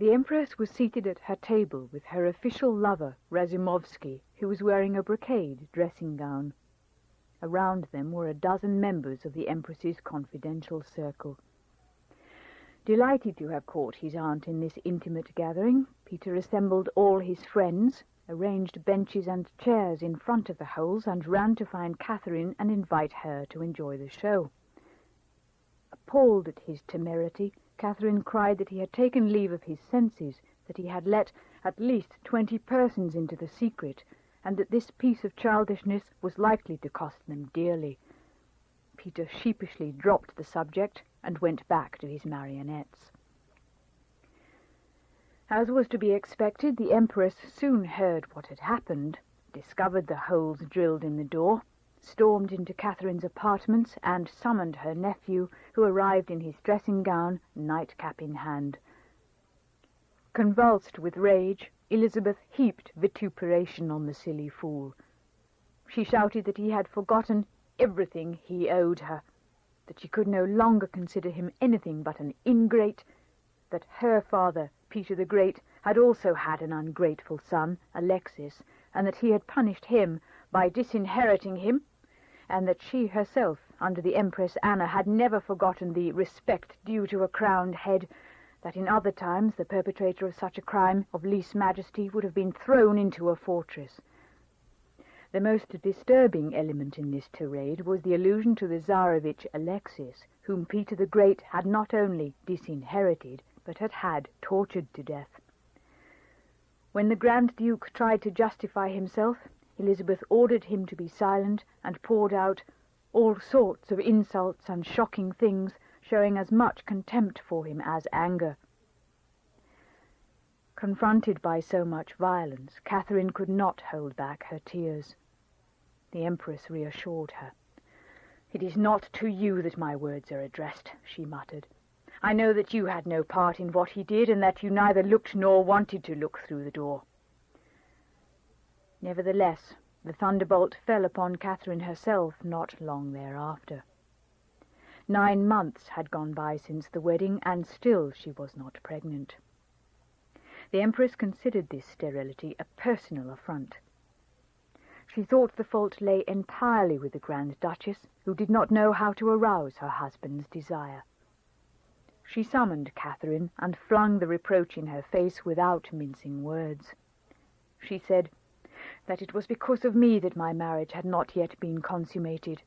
The Empress was seated at her table with her official lover, Razumovsky, who was wearing a brocade dressing-gown. Around them were a dozen members of the Empress's confidential circle. Delighted to have caught his aunt in this intimate gathering, Peter assembled all his friends, arranged benches and chairs in front of the holes, and ran to find Catherine and invite her to enjoy the show. Appalled at his temerity, Catherine cried that he had taken leave of his senses, that he had let at least 20 persons into the secret, and that this piece of childishness was likely to cost them dearly. Peter sheepishly dropped the subject and went back to his marionettes. As was to be expected, the Empress soon heard what had happened, discovered the holes drilled in the door, stormed into Catherine's apartments, and summoned her nephew, who arrived in his dressing-gown, nightcap in hand. Convulsed with rage, Elizabeth heaped vituperation on the silly fool. She shouted that he had forgotten everything he owed her, that she could no longer consider him anything but an ingrate, that her father, Peter the Great, had also had an ungrateful son, Alexis, and that he had punished him by disinheriting him, and that she herself, under the Empress Anna, had never forgotten the respect due to a crowned head, that in other times the perpetrator of such a crime of lese majesty would have been thrown into a fortress. The most disturbing element in this tirade was the allusion to the Tsarevich Alexis, whom Peter the Great had not only disinherited, but had tortured to death. When the Grand Duke tried to justify himself, Elizabeth ordered him to be silent and poured out all sorts of insults and shocking things, showing as much contempt for him as anger. Confronted by so much violence, Catherine could not hold back her tears. The Empress reassured her. "It is not to you that my words are addressed," she muttered. "I know that you had no part in what he did, and that you neither looked nor wanted to look through the door." Nevertheless, the thunderbolt fell upon Catherine herself not long thereafter. 9 months had gone by since the wedding, and still she was not pregnant. The Empress considered this sterility a personal affront. She thought the fault lay entirely with the Grand Duchess, who did not know how to arouse her husband's desire. She summoned Catherine and flung the reproach in her face without mincing words. She said that it was because of me that my marriage had not yet been consummated.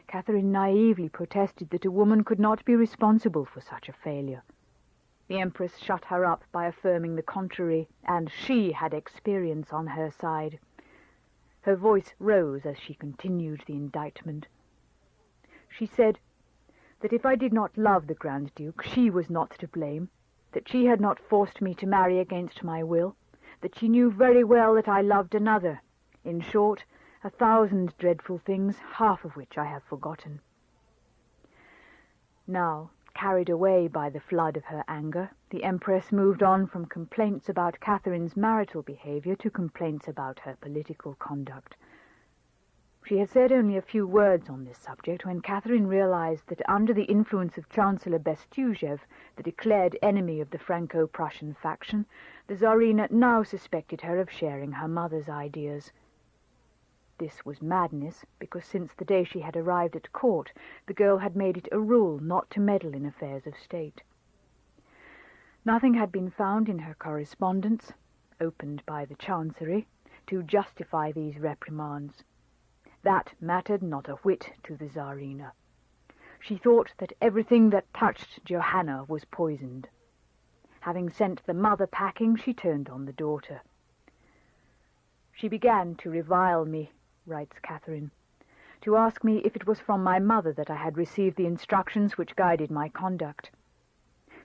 Catherine naively protested that a woman could not be responsible for such a failure. The Empress shut her up by affirming the contrary, and she had experience on her side. Her voice rose as she continued the indictment. She said that if I did not love the Grand Duke, she was not to blame, that she had not forced me to marry against my will, that she knew very well that I loved another. In short, 1,000 dreadful things, half of which I have forgotten. Now, carried away by the flood of her anger, the Empress moved on from complaints about Catherine's marital behavior to complaints about her political conduct. She had said only a few words on this subject when Catherine realized that under the influence of Chancellor Bestuzhev, the declared enemy of the Franco-Prussian faction, the Tsarina now suspected her of sharing her mother's ideas. This was madness, because since the day she had arrived at court, the girl had made it a rule not to meddle in affairs of state. Nothing had been found in her correspondence, opened by the Chancery, to justify these reprimands. That mattered not a whit to the Tsarina. She thought that everything that touched Johanna was poisoned. Having sent the mother packing, she turned on the daughter. "She began to revile me," writes Catherine, "to ask me if it was from my mother that I had received the instructions which guided my conduct.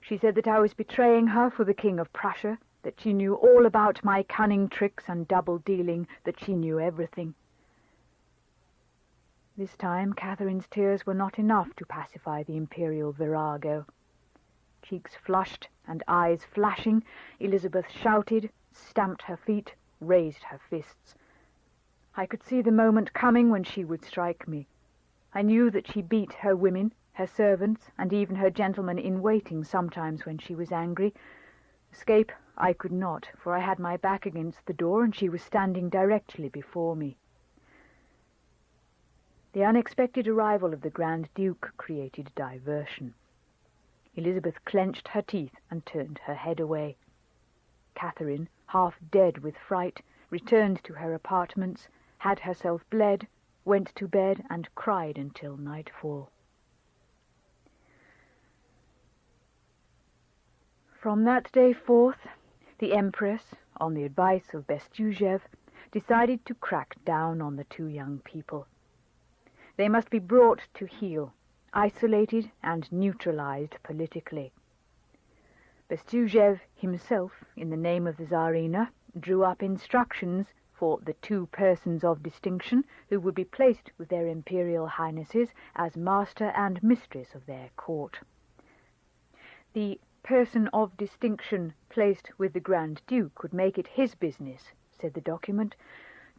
She said that I was betraying her for the King of Prussia, that she knew all about my cunning tricks and double-dealing, that she knew everything." This time Catherine's tears were not enough to pacify the imperial virago. Cheeks flushed and eyes flashing, Elizabeth shouted, stamped her feet, raised her fists. I could see the moment coming when she would strike me. I knew that she beat her women, her servants, and even her gentlemen-in-waiting sometimes when she was angry, Escape I could not, for I had my back against the door and she was standing directly before me. The unexpected arrival of the Grand Duke created diversion. Elizabeth clenched her teeth and turned her head away. Catherine, half dead with fright, returned to her apartments, had herself bled, went to bed, and cried until nightfall. From that day forth, the Empress, on the advice of Bestuzhev, decided to crack down on the two young people. They must be brought to heel, isolated and neutralized politically. Bestuzhev himself, in the name of the Tsarina, drew up instructions for the two persons of distinction who would be placed with their Imperial Highnesses as master and mistress of their court. The person of distinction placed with the Grand Duke would make it his business, said the document,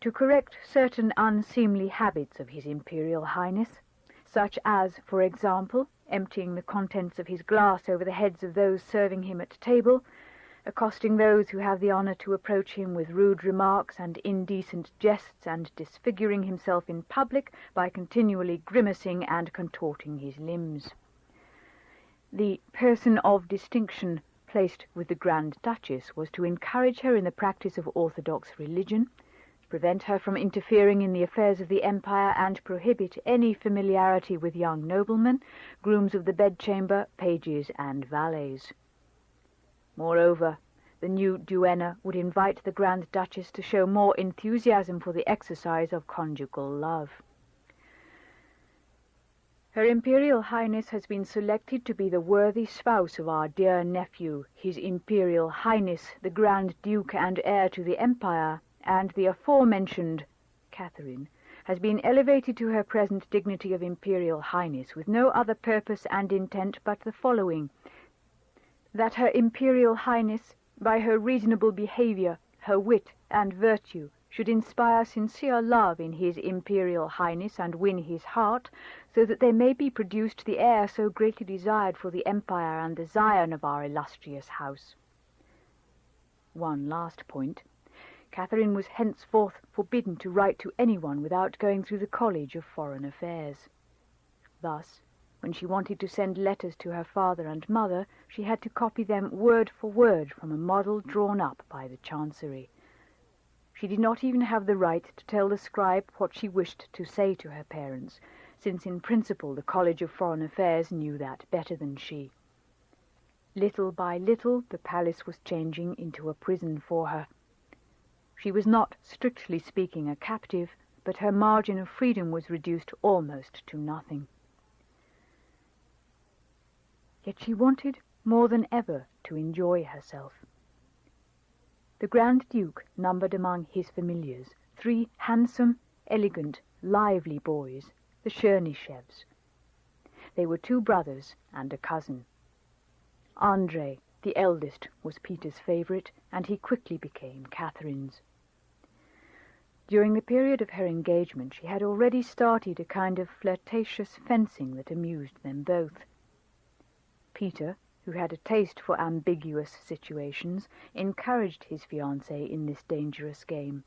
to correct certain unseemly habits of His Imperial Highness, such as, for example, emptying the contents of his glass over the heads of those serving him at table, accosting those who have the honor to approach him with rude remarks and indecent jests, and disfiguring himself in public by continually grimacing and contorting his limbs. The person of distinction placed with the Grand Duchess was to encourage her in the practice of orthodox religion, prevent her from interfering in the affairs of the empire, and prohibit any familiarity with young noblemen, grooms of the bedchamber, pages, and valets. Moreover, the new duenna would invite the Grand Duchess to show more enthusiasm for the exercise of conjugal love. Her Imperial Highness has been selected to be the worthy spouse of our dear nephew, His Imperial Highness, the Grand Duke and heir to the Empire, and the aforementioned Catherine has been elevated to her present dignity of Imperial Highness with no other purpose and intent but the following: that her Imperial Highness, by her reasonable behavior, her wit, and virtue, should inspire sincere love in His Imperial Highness and win his heart, so that there may be produced the heir so greatly desired for the Empire and the Zion of our illustrious house. One last point. Catherine was henceforth forbidden to write to anyone without going through the College of Foreign Affairs. Thus, when she wanted to send letters to her father and mother, she had to copy them word for word from a model drawn up by the Chancery. She did not even have the right to tell the scribe what she wished to say to her parents, since in principle the College of Foreign Affairs knew that better than she. Little by little the palace was changing into a prison for her. She was not, strictly speaking, a captive, but her margin of freedom was reduced almost to nothing. Yet she wanted more than ever to enjoy herself. The Grand Duke numbered among his familiars 3 handsome, elegant, lively boys, the Chernyshevs. They were 2 brothers and a cousin. Andrei, the eldest, was Peter's favorite, and he quickly became Catherine's. During the period of her engagement, she had already started a kind of flirtatious fencing that amused them both. Peter, who had a taste for ambiguous situations, encouraged his fiancée in this dangerous game.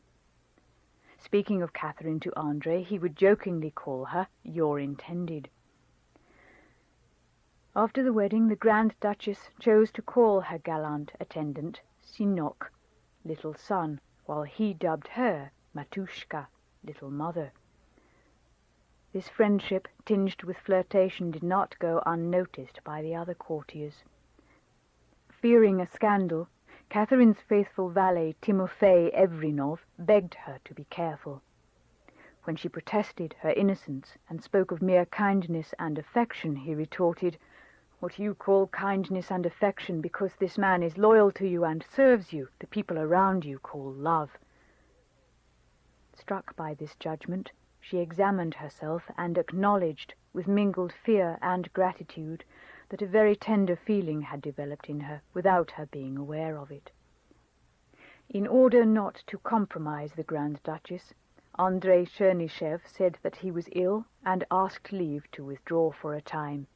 Speaking of Catherine to Andrei, he would jokingly call her "your intended." After the wedding, the Grand Duchess chose to call her gallant attendant Sinok, little son, while he dubbed her Matushka, little mother. This friendship, tinged with flirtation, did not go unnoticed by the other courtiers. Fearing a scandal, Catherine's faithful valet Timofei Evrinov begged her to be careful. When she protested her innocence and spoke of mere kindness and affection, he retorted, "What you call kindness and affection, because this man is loyal to you and serves you, the people around you call love." Struck by this judgment, she examined herself and acknowledged, with mingled fear and gratitude, that a very tender feeling had developed in her without her being aware of it. In order not to compromise the Grand Duchess, Andrei Chernyshев said that he was ill and asked leave to withdraw for a time.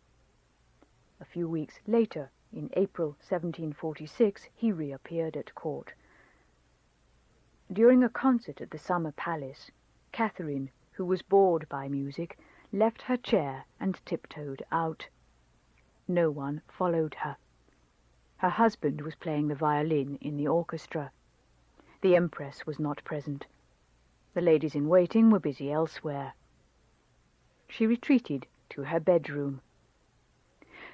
A few weeks later, In April 1746 he reappeared at court. During a concert at the Summer Palace, Catherine, who was bored by music, left her chair and tiptoed out. No one followed her. Her husband was playing the violin in the orchestra. The Empress was not present. The ladies-in-waiting were busy elsewhere. She retreated to her bedroom.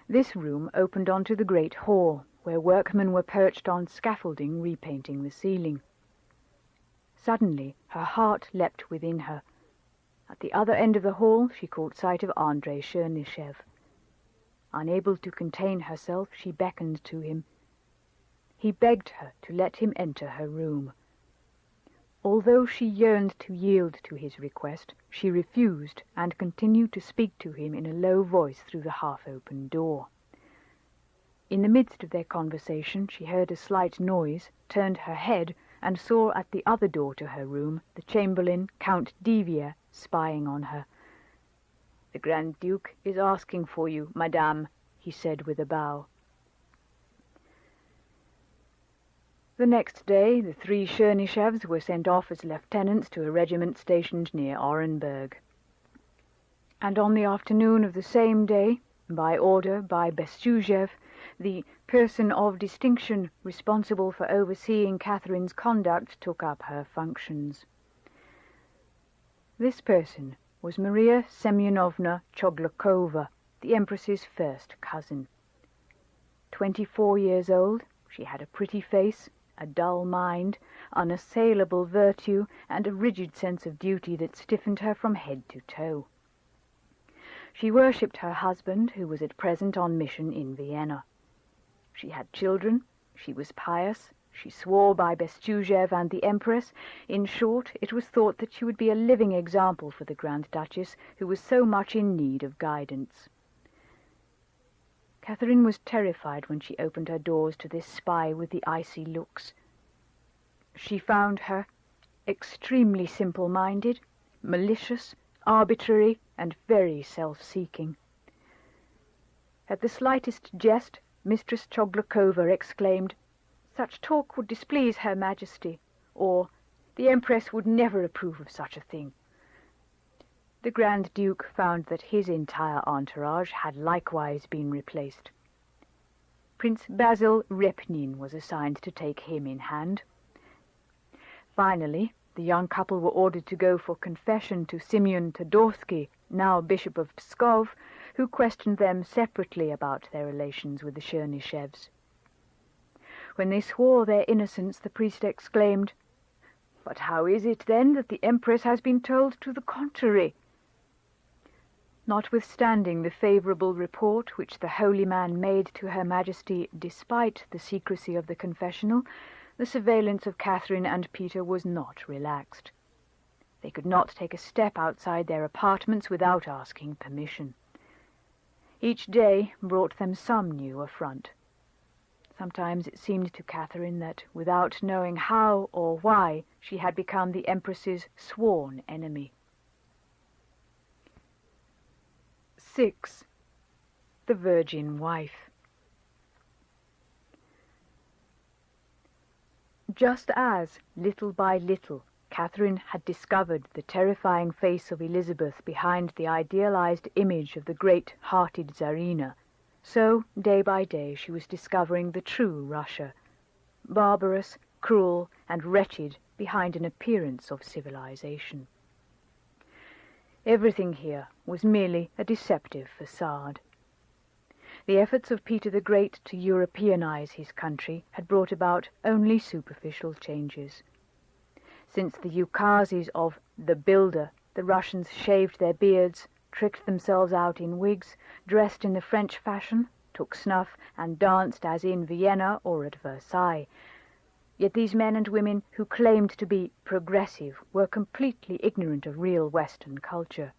This room opened onto the great hall, where workmen were perched on scaffolding repainting the ceiling. Suddenly her heart leapt within her. At the other end of the hall she caught sight of Andrei Chernyshев. Unable to contain herself, she beckoned to him. He begged her to let him enter her room. Although she yearned to yield to his request, she refused and continued to speak to him in a low voice through the half-open door. In the midst of their conversation she heard a slight noise, turned her head, and saw at the other door to her room the Chamberlain, Count Divier, spying on her. "The Grand Duke is asking for you, madame," he said with a bow. The next day the 3 Chernyshevs were sent off as lieutenants to a regiment stationed near Orenburg. And on the afternoon of the same day, by order by Bestujev, the person of distinction responsible for overseeing Catherine's conduct took up her functions. This person was Maria Semyonovna Choglakova, the Empress's first cousin. 24 years old, she had a pretty face, a dull mind, unassailable virtue, and a rigid sense of duty that stiffened her from head to toe. She worshipped her husband, who was at present on mission in Vienna. She had children, she was pious, she swore by Bestujev and the Empress. In short, it was thought that she would be a living example for the Grand Duchess, who was so much in need of guidance. Catherine was terrified when she opened her doors to this spy with the icy looks. She found her extremely simple-minded, malicious, arbitrary, and very self-seeking. At the slightest jest, Mistress Choglakova exclaimed, "Such talk would displease Her Majesty," or "The Empress would never approve of such a thing." The Grand Duke found that his entire entourage had likewise been replaced. Prince Basil Repnin was assigned to take him in hand. Finally, the young couple were ordered to go for confession to Simeon Todorsky, now Bishop of Pskov, who questioned them separately about their relations with the Chernyshevs. When they swore their innocence, the priest exclaimed, "But how is it, then, that the Empress has been told to the contrary?" Notwithstanding the favourable report which the holy man made to Her Majesty despite the secrecy of the confessional, the surveillance of Catherine and Peter was not relaxed. They could not take a step outside their apartments without asking permission. Each day brought them some new affront. Sometimes it seemed to Catherine that, without knowing how or why, she had become the Empress's sworn enemy. 6. The Virgin Wife. Just as, little by little, Catherine had discovered the terrifying face of Elizabeth behind the idealized image of the great-hearted Tsarina, so, day by day, she was discovering the true Russia, barbarous, cruel, and wretched behind an appearance of civilization. Everything here was merely a deceptive facade. The efforts of Peter the Great to Europeanize his country had brought about only superficial changes. Since the ukases of the Builder, the Russians shaved their beards, tricked themselves out in wigs, dressed in the French fashion, took snuff, and danced as in Vienna or at Versailles. Yet these men and women who claimed to be progressive were completely ignorant of real Western culture.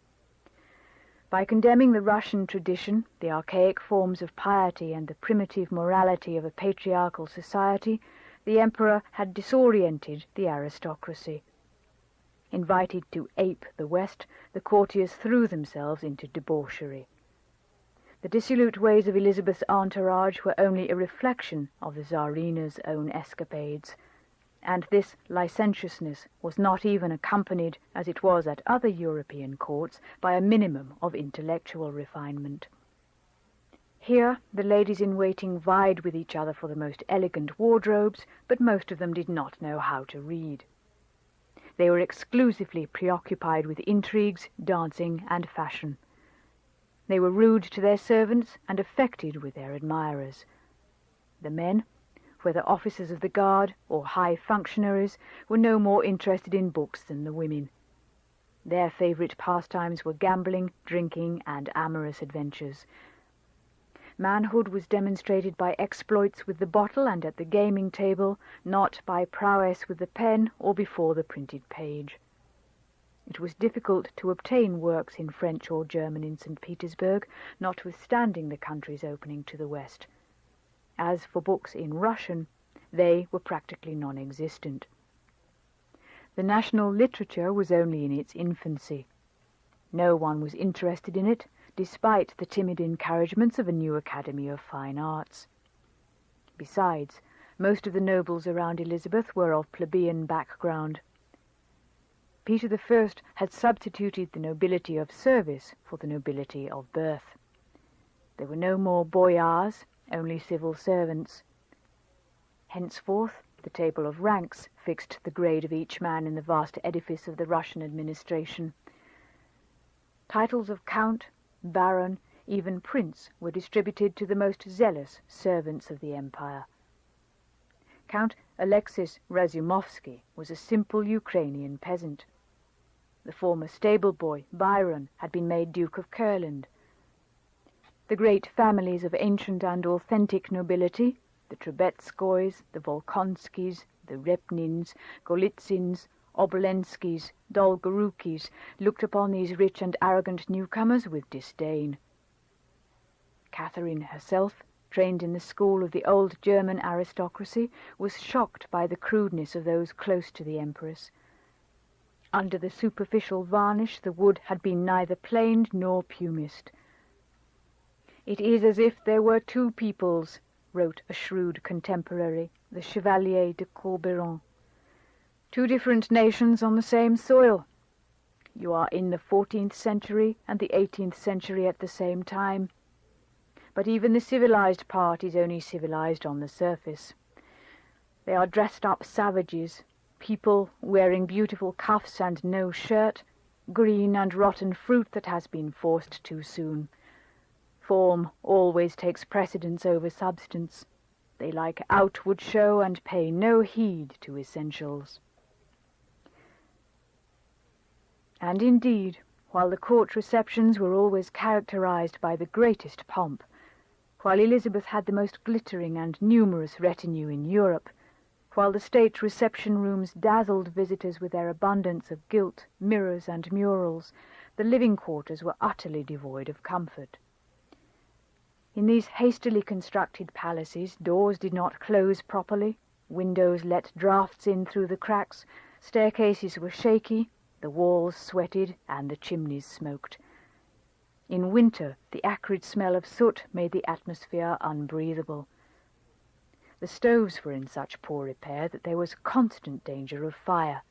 By condemning the Russian tradition, the archaic forms of piety, and the primitive morality of a patriarchal society, the emperor had disoriented the aristocracy. Invited to ape the West, the courtiers threw themselves into debauchery. The dissolute ways of Elizabeth's entourage were only a reflection of the Tsarina's own escapades, and this licentiousness was not even accompanied, as it was at other European courts, by a minimum of intellectual refinement. Here the ladies-in-waiting vied with each other for the most elegant wardrobes, but most of them did not know how to read. They were exclusively preoccupied with intrigues, dancing, and fashion. They were rude to their servants and affected with their admirers. The men, whether officers of the guard or high functionaries, were no more interested in books than the women. Their favourite pastimes were gambling, drinking, and amorous adventures. Manhood was demonstrated by exploits with the bottle and at the gaming table, not by prowess with the pen or before the printed page. It was difficult to obtain works in French or German in St. Petersburg, notwithstanding the country's opening to the west. As for books in Russian, they were practically non-existent. The national literature was only in its infancy. No one was interested in it, despite the timid encouragements of a new Academy of Fine Arts. Besides, most of the nobles around Elizabeth were of plebeian background. Peter I had substituted the nobility of service for the nobility of birth. There were no more boyars, only civil servants. Henceforth, the table of ranks fixed the grade of each man in the vast edifice of the Russian administration. Titles of count, baron, even prince were distributed to the most zealous servants of the empire. Count Alexis Razumovsky was a simple Ukrainian peasant. The former stable-boy, Byron, had been made Duke of Kurland. The great families of ancient and authentic nobility, the Trubetskoys, the Volkonskys, the Repnins, Golitsins, Obolenskys, Dolgorukis, looked upon these rich and arrogant newcomers with disdain. Catherine herself, trained in the school of the old German aristocracy, was shocked by the crudeness of those close to the Empress. Under the superficial varnish the wood had been neither planed nor pumiced. "It is as if there were two peoples," wrote a shrewd contemporary, the Chevalier de Corberon. "Two different nations on the same soil. You are in the 14th century and the 18th century at the same time. But even the civilized part is only civilized on the surface. They are dressed-up savages, people wearing beautiful cuffs and no shirt, green and rotten fruit that has been forced too soon. Form always takes precedence over substance. They like outward show and pay no heed to essentials." And indeed, while the court receptions were always characterized by the greatest pomp, while Elizabeth had the most glittering and numerous retinue in Europe, while the state reception rooms dazzled visitors with their abundance of gilt, mirrors, and murals, the living quarters were utterly devoid of comfort. In these hastily constructed palaces, doors did not close properly, windows let draughts in through the cracks, staircases were shaky, the walls sweated, and the chimneys smoked. In winter, the acrid smell of soot made the atmosphere unbreathable. The stoves were in such poor repair that there was constant danger of fire.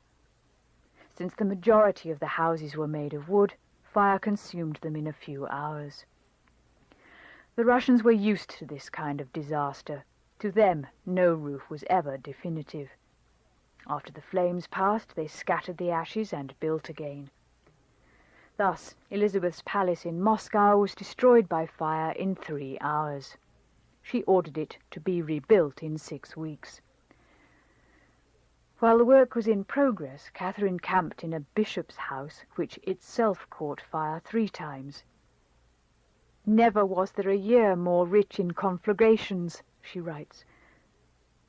Since the majority of the houses were made of wood, fire consumed them in a few hours. The Russians were used to this kind of disaster. To them, no roof was ever definitive. After the flames passed, they scattered the ashes and built again. Thus, Elizabeth's palace in Moscow was destroyed by fire in 3 hours. She ordered it to be rebuilt in 6 weeks. While the work was in progress, Catherine camped in a bishop's house, which itself caught fire 3 times. "Never was there a year more rich in conflagrations," she writes.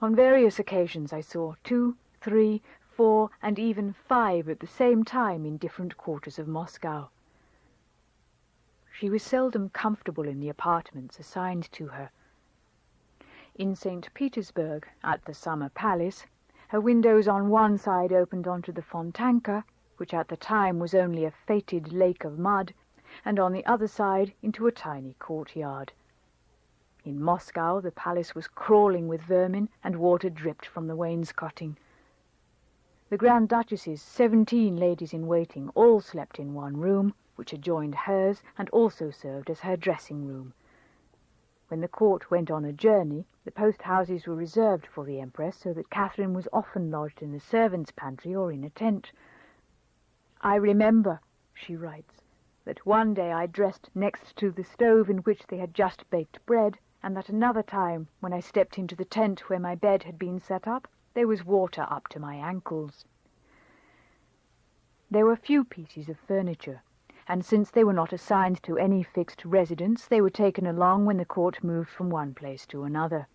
"On various occasions I saw 2, 3, 4, and even 5 at the same time in different quarters of Moscow." She was seldom comfortable in the apartments assigned to her. In St. Petersburg, at the Summer Palace, her windows on one side opened onto the Fontanka, which at the time was only a fated lake of mud, and on the other side into a tiny courtyard. In Moscow the palace was crawling with vermin, and water dripped from the wainscoting. The Grand Duchess's 17 ladies-in-waiting all slept in one room, which adjoined hers and also served as her dressing-room. When the court went on a journey, the post-houses were reserved for the Empress, so that Catherine was often lodged in the servants' pantry or in a tent. "I remember," she writes, "that one day I dressed next to the stove in which they had just baked bread, and that another time, when I stepped into the tent where my bed had been set up, there was water up to my ankles." There were few pieces of furniture, and since they were not assigned to any fixed residence, they were taken along when the court moved from one place to another.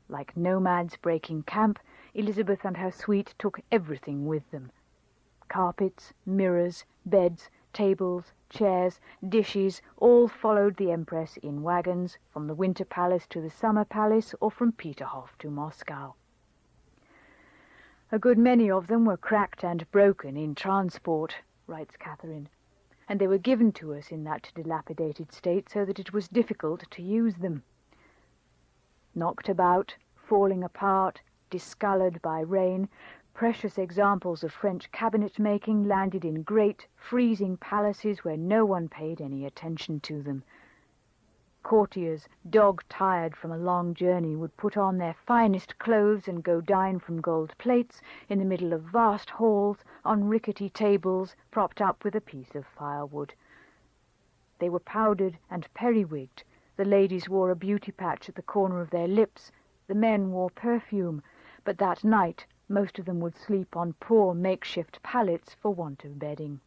Like nomads breaking camp, Elizabeth and her suite took everything with them. Carpets, mirrors, beds, tables, chairs, dishes, all followed the Empress in wagons from the Winter Palace to the Summer Palace, or from Peterhof to Moscow. "A good many of them were cracked and broken in transport," writes Catherine, "and they were given to us in that dilapidated state, so that it was difficult to use them. Knocked about, falling apart, discoloured by rain, precious examples of French cabinet-making landed in great, freezing palaces where no one paid any attention to them. Courtiers, dog-tired from a long journey, would put on their finest clothes and go dine from gold plates in the middle of vast halls on rickety tables propped up with a piece of firewood. They were powdered and periwigged. The ladies wore a beauty patch at the corner of their lips. The men wore perfume, but that night most of them would sleep on poor makeshift pallets for want of bedding."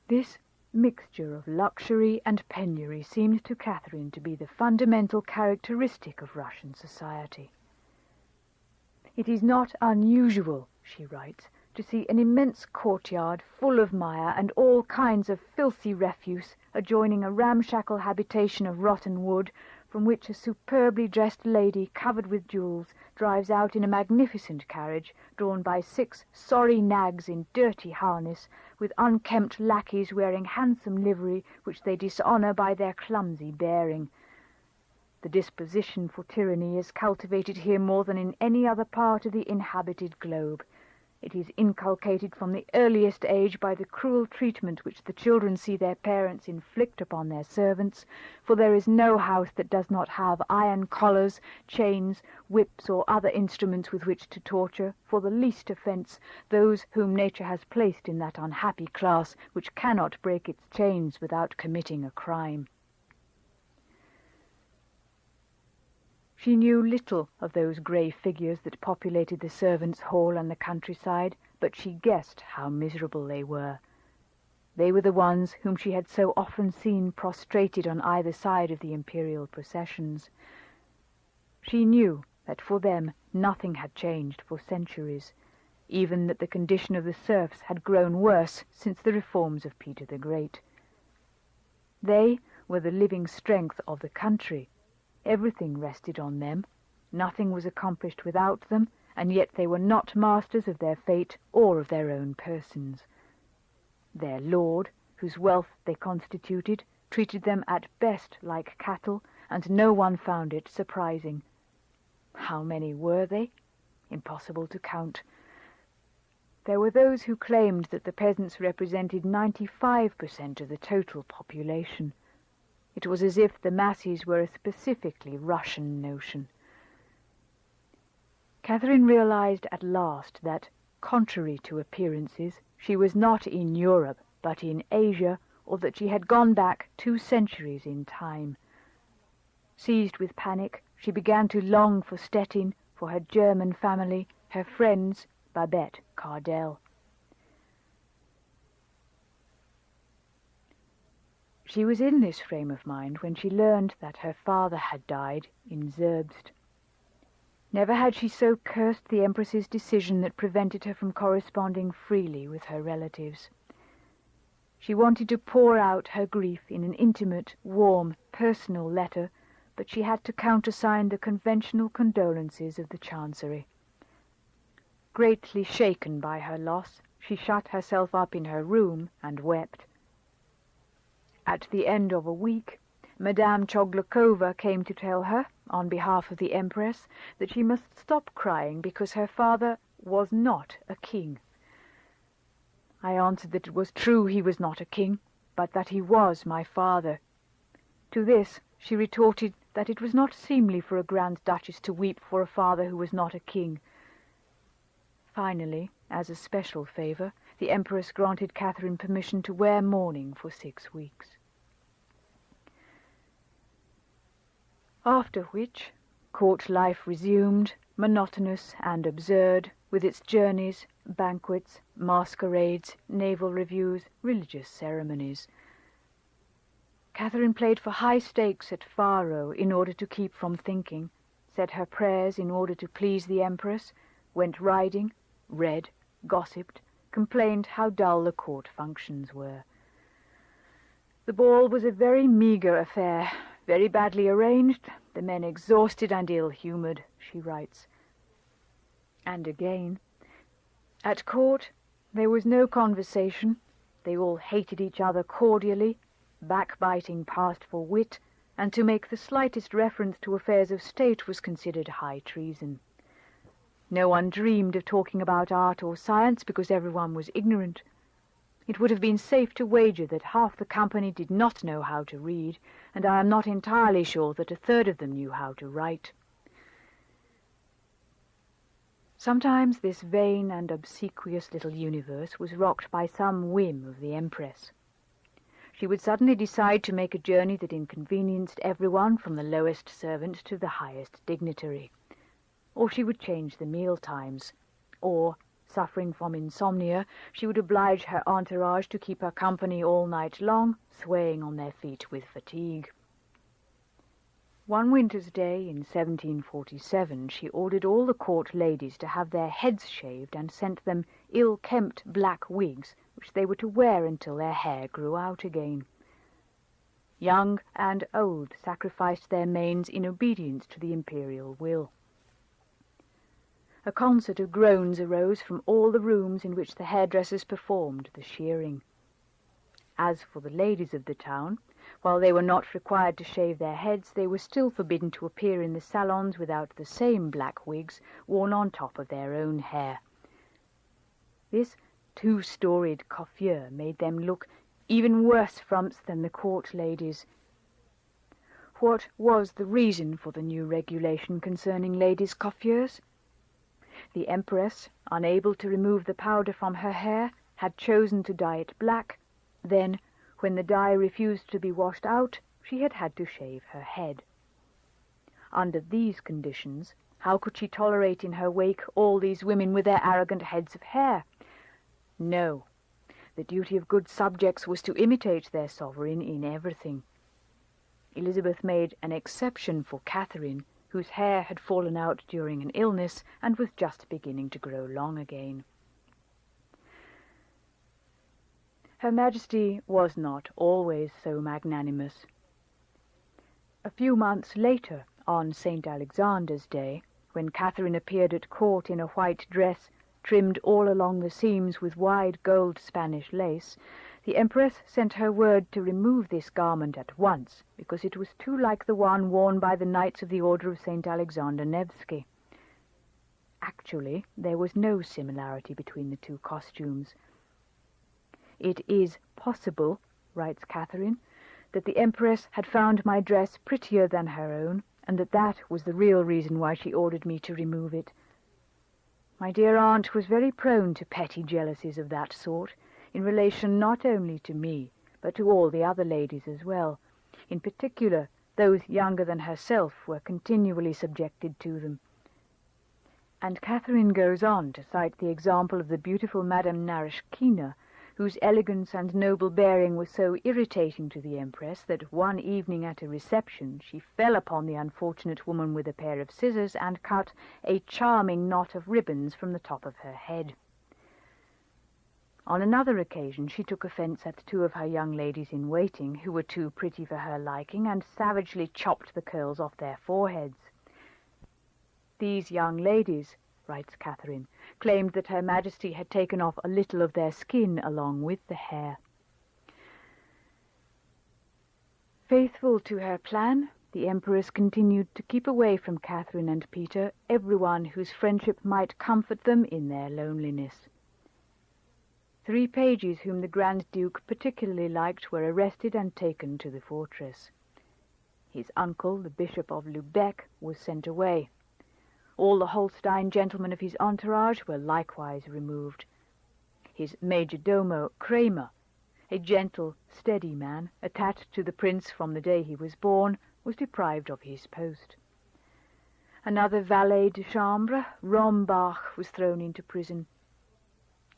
This mixture of luxury and penury seemed to Catherine to be the fundamental characteristic of Russian society. "It is not unusual," she writes, "to see an immense courtyard full of mire and all kinds of filthy refuse adjoining a ramshackle habitation of rotten wood, from which a superbly dressed lady covered with jewels drives out in a magnificent carriage drawn by 6 sorry nags in dirty harness, with unkempt lackeys wearing handsome livery which they dishonour by their clumsy bearing. The disposition for tyranny is cultivated here more than in any other part of the inhabited globe. It is inculcated from the earliest age by the cruel treatment which the children see their parents inflict upon their servants, for there is no house that does not have iron collars, chains, whips, or other instruments with which to torture, for the least offence, those whom nature has placed in that unhappy class which cannot break its chains without committing a crime." She knew little of those grey figures that populated the servants' hall and the countryside, but she guessed how miserable they were. They were the ones whom she had so often seen prostrated on either side of the imperial processions. She knew that for them nothing had changed for centuries, even that the condition of the serfs had grown worse since the reforms of Peter the Great. They were the living strength of the country. Everything rested on them. Nothing was accomplished without them, and yet they were not masters of their fate or of their own persons. Their lord, whose wealth they constituted, treated them at best like cattle, and no one found it surprising. How many were they? Impossible to count. There were those who claimed that the peasants represented 95% of the total population. It was as if the masses were a specifically Russian notion. Catherine realized at last that, contrary to appearances, she was not in Europe, but in Asia, or that she had gone back 2 centuries in time. Seized with panic, she began to long for Stettin, for her German family, her friends, Babette Cardell. She was in this frame of mind when she learned that her father had died in Zerbst. Never had she so cursed the Empress's decision that prevented her from corresponding freely with her relatives. She wanted to pour out her grief in an intimate, warm, personal letter, but she had to countersign the conventional condolences of the Chancery. Greatly shaken by her loss, she shut herself up in her room and wept. At the end of a week, Madame Choglakova came to tell her, on behalf of the Empress, that she must stop crying because her father was not a king. I answered that it was true he was not a king, but that he was my father. To this she retorted that it was not seemly for a Grand Duchess to weep for a father who was not a king. Finally, as a special favor, the Empress granted Catherine permission to wear mourning for 6 weeks. After which, court life resumed, monotonous and absurd, with its journeys, banquets, masquerades, naval reviews, religious ceremonies. Catherine played for high stakes at faro in order to keep from thinking, said her prayers in order to please the Empress, went riding, read, gossiped, complained how dull the court functions were. The ball was a very meagre affair, very badly arranged, the men exhausted and ill-humoured, she writes. And again, at court there was no conversation, they all hated each other cordially, backbiting passed for wit, and to make the slightest reference to affairs of state was considered high treason. No one dreamed of talking about art or science because everyone was ignorant. It would have been safe to wager that half the company did not know how to read, and I am not entirely sure that a third of them knew how to write. Sometimes this vain and obsequious little universe was rocked by some whim of the Empress. She would suddenly decide to make a journey that inconvenienced everyone from the lowest servant to the highest dignitary. Or she would change the meal times, or, suffering from insomnia, she would oblige her entourage to keep her company all night long, swaying on their feet with fatigue. One winter's day in 1747 she ordered all the court ladies to have their heads shaved and sent them ill-kempt black wigs, which they were to wear until their hair grew out again. Young and old sacrificed their manes in obedience to the imperial will. A concert of groans arose from all the rooms in which the hairdressers performed the shearing. As for the ladies of the town, while they were not required to shave their heads, they were still forbidden to appear in the salons without the same black wigs worn on top of their own hair. This two-storied coiffure made them look even worse frumps than the court ladies. What was the reason for the new regulation concerning ladies' coiffures? The Empress, unable to remove the powder from her hair, had chosen to dye it black. Then, when the dye refused to be washed out, she had had to shave her head. Under these conditions, how could she tolerate in her wake all these women with their arrogant heads of hair? No, the duty of good subjects was to imitate their sovereign in everything. Elizabeth made an exception for Catherine, whose hair had fallen out during an illness and was just beginning to grow long again. Her Majesty was not always so magnanimous. A few months later, on St. Alexander's Day, when Catherine appeared at court in a white dress trimmed all along the seams with wide gold Spanish lace, the Empress sent her word to remove this garment at once, because it was too like the one worn by the Knights of the Order of St. Alexander Nevsky. Actually, there was no similarity between the two costumes. "It is possible," writes Catherine, "that the Empress had found my dress prettier than her own, and that was the real reason why she ordered me to remove it. My dear aunt was very prone to petty jealousies of that sort, in relation not only to me, but to all the other ladies as well. In particular, those younger than herself were continually subjected to them." And Catherine goes on to cite the example of the beautiful Madame Narishkina, whose elegance and noble bearing was so irritating to the Empress that one evening at a reception she fell upon the unfortunate woman with a pair of scissors and cut a charming knot of ribbons from the top of her head. On another occasion she took offence at 2 of her young ladies-in-waiting, who were too pretty for her liking, and savagely chopped the curls off their foreheads. These young ladies, writes Catherine, claimed that Her Majesty had taken off a little of their skin along with the hair. Faithful to her plan, the Empress continued to keep away from Catherine and Peter everyone whose friendship might comfort them in their loneliness. 3 pages whom the Grand Duke particularly liked were arrested and taken to the fortress. His uncle, the Bishop of Lubeck, was sent away. All the Holstein gentlemen of his entourage were likewise removed. His major domo, Kramer, a gentle, steady man, attached to the prince from the day he was born, was deprived of his post. Another valet de chambre, Rombach, was thrown into prison.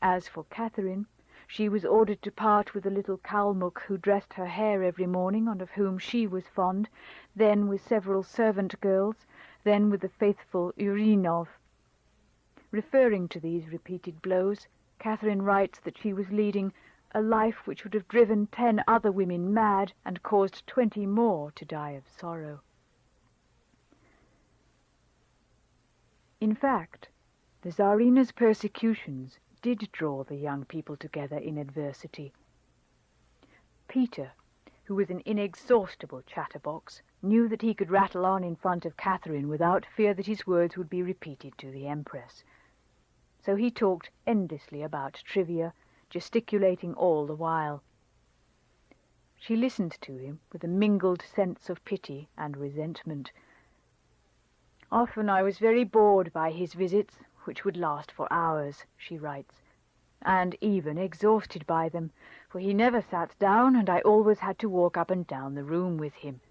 As for Catherine, she was ordered to part with the little Kalmuck who dressed her hair every morning and of whom she was fond, then with several servant girls, then with the faithful Urinov. Referring to these repeated blows, Catherine writes that she was leading a life which would have driven 10 other women mad and caused 20 more to die of sorrow. In fact, the Tsarina's persecutions did draw the young people together in adversity. Peter, who was an inexhaustible chatterbox, knew that he could rattle on in front of Catherine without fear that his words would be repeated to the Empress. So he talked endlessly about trivia, gesticulating all the while. She listened to him with a mingled sense of pity and resentment. Often I was very bored by his visits, which would last for hours, she writes, and even exhausted by them, for he never sat down, and I always had to walk up and down the room with him.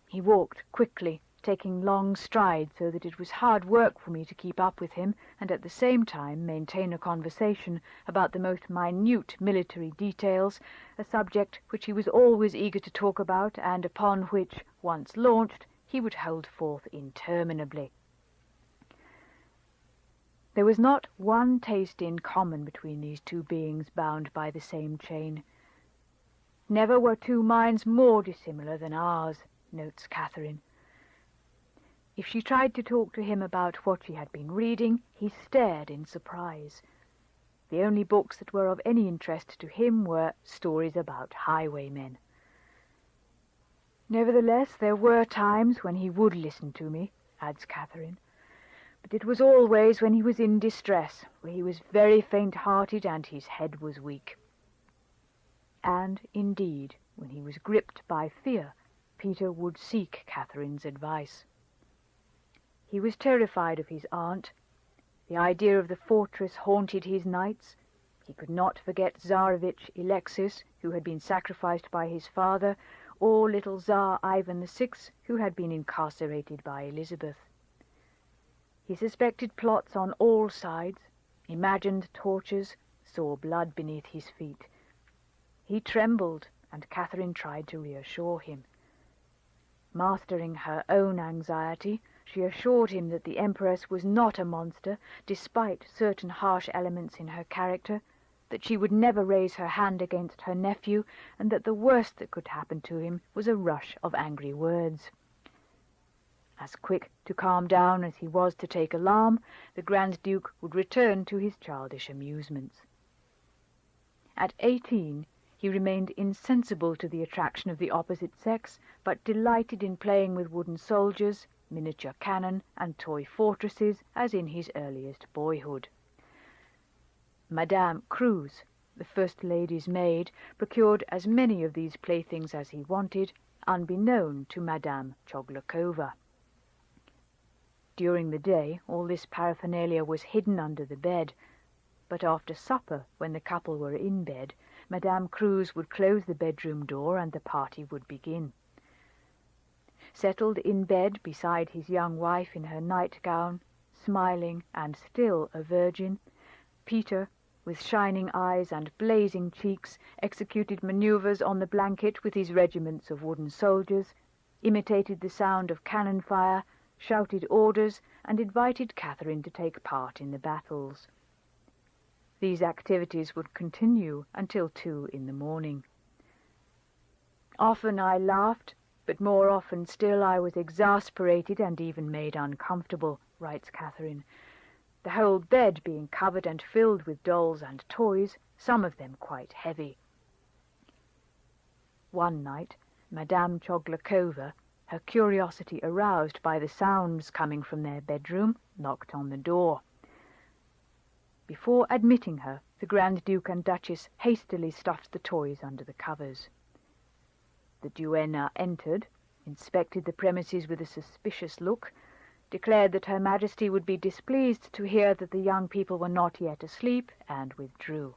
He walked quickly, taking long strides, so that it was hard work for me to keep up with him, and at the same time maintain a conversation about the most minute military details, a subject which he was always eager to talk about, and upon which, once launched, he would hold forth interminably. There was not one taste in common between these 2 beings bound by the same chain. Never were 2 minds more dissimilar than ours, notes Catherine. If she tried to talk to him about what she had been reading, he stared in surprise. The only books that were of any interest to him were stories about highwaymen. Nevertheless, there were times when he would listen to me, adds Catherine, but it was always when he was in distress, where he was very faint-hearted and his head was weak. And, indeed, when he was gripped by fear, Peter would seek Catherine's advice. He was terrified of his aunt. The idea of the fortress haunted his nights. He could not forget Tsarevich Alexis, who had been sacrificed by his father, or little Tsar Ivan VI, who had been incarcerated by Elizabeth. He suspected plots on all sides, imagined tortures, saw blood beneath his feet. He trembled, and Catherine tried to reassure him. Mastering her own anxiety, she assured him that the Empress was not a monster, despite certain harsh elements in her character, that she would never raise her hand against her nephew, and that the worst that could happen to him was a rush of angry words. As quick to calm down as he was to take alarm, the Grand Duke would return to his childish amusements. At 18, he remained insensible to the attraction of the opposite sex, but delighted in playing with wooden soldiers, miniature cannon, and toy fortresses, as in his earliest boyhood. Madame Cruz, the First Lady's maid, procured as many of these playthings as he wanted, unbeknown to Madame Choglakova. During the day, all this paraphernalia was hidden under the bed, but after supper, when the couple were in bed, Madame Cruz would close the bedroom door and the party would begin. Settled in bed beside his young wife in her nightgown, smiling and still a virgin, Peter, with shining eyes and blazing cheeks, executed manoeuvres on the blanket with his regiments of wooden soldiers, imitated the sound of cannon fire, shouted orders, and invited Catherine to take part in the battles. These activities would continue until 2 in the morning. Often I laughed, but more often still I was exasperated and even made uncomfortable, writes Catherine. the whole bed being covered and filled with dolls and toys, some of them quite heavy. One night, Madame Choglakova, her curiosity aroused by the sounds coming from their bedroom, knocked on the door. Before admitting her, the Grand Duke and Duchess hastily stuffed the toys under the covers. The duenna entered, inspected the premises with a suspicious look, declared that Her Majesty would be displeased to hear that the young people were not yet asleep, and withdrew.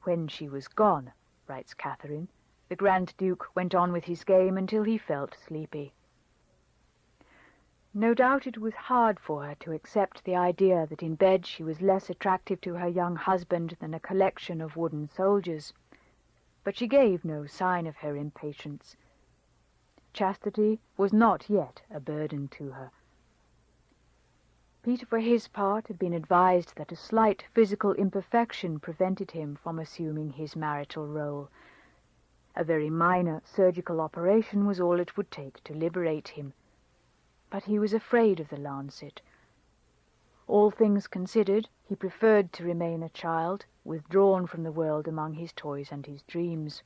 When she was gone, writes Catherine, the Grand Duke went on with his game until he felt sleepy. No doubt it was hard for her to accept the idea that in bed she was less attractive to her young husband than a collection of wooden soldiers, but she gave no sign of her impatience. Chastity was not yet a burden to her. Peter, for his part, had been advised that a slight physical imperfection prevented him from assuming his marital role. A very minor surgical operation was all it would take to liberate him. But he was afraid of the lancet. All things considered, he preferred to remain a child, withdrawn from the world among his toys and his dreams.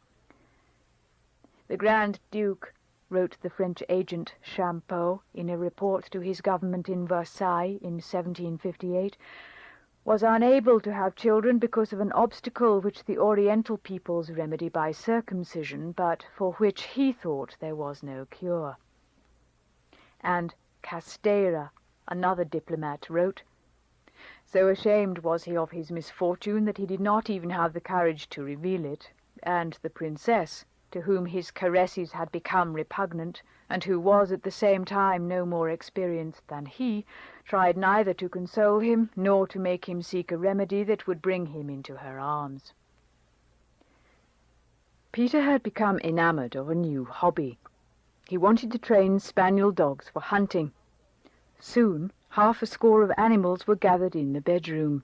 The Grand Duke, wrote the French agent Champeau in a report to his government in Versailles in 1758, was unable to have children because of an obstacle which the Oriental peoples remedy by circumcision, but for which he thought there was no cure. And Casteira, another diplomat, wrote, "So ashamed was he of his misfortune that he did not even have the courage to reveal it, and the princess, to whom his caresses had become repugnant, and who was at the same time no more experienced than he, tried neither to console him nor to make him seek a remedy that would bring him into her arms." Peter had become enamored of a new hobby. He wanted to train spaniel dogs for hunting. Soon, half a score of animals were gathered in the bedroom.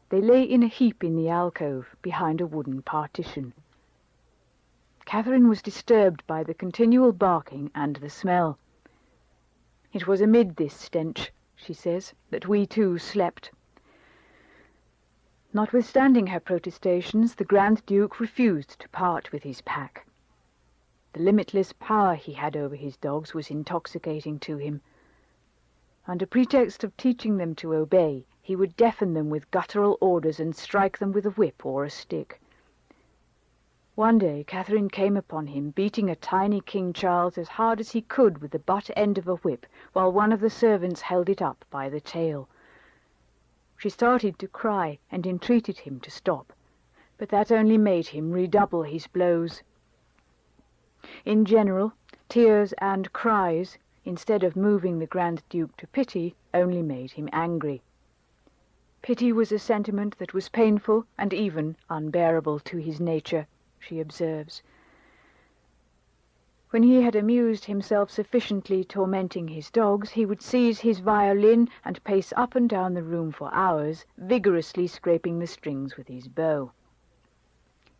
They lay in a heap in the alcove, behind a wooden partition. Catherine was disturbed by the continual barking and the smell. "It was amid this stench," she says, "that we too slept." Notwithstanding her protestations, the Grand Duke refused to part with his pack. The limitless power he had over his dogs was intoxicating to him. Under pretext of teaching them to obey, he would deafen them with guttural orders and strike them with a whip or a stick. One day Catherine came upon him beating a tiny King Charles as hard as he could with the butt end of a whip, while one of the servants held it up by the tail. She started to cry and entreated him to stop, but that only made him redouble his blows. In general, tears and cries, instead of moving the Grand Duke to pity, only made him angry. Pity was a sentiment that was painful and even unbearable to his nature, she observes. When he had amused himself sufficiently tormenting his dogs, he would seize his violin and pace up and down the room for hours, vigorously scraping the strings with his bow.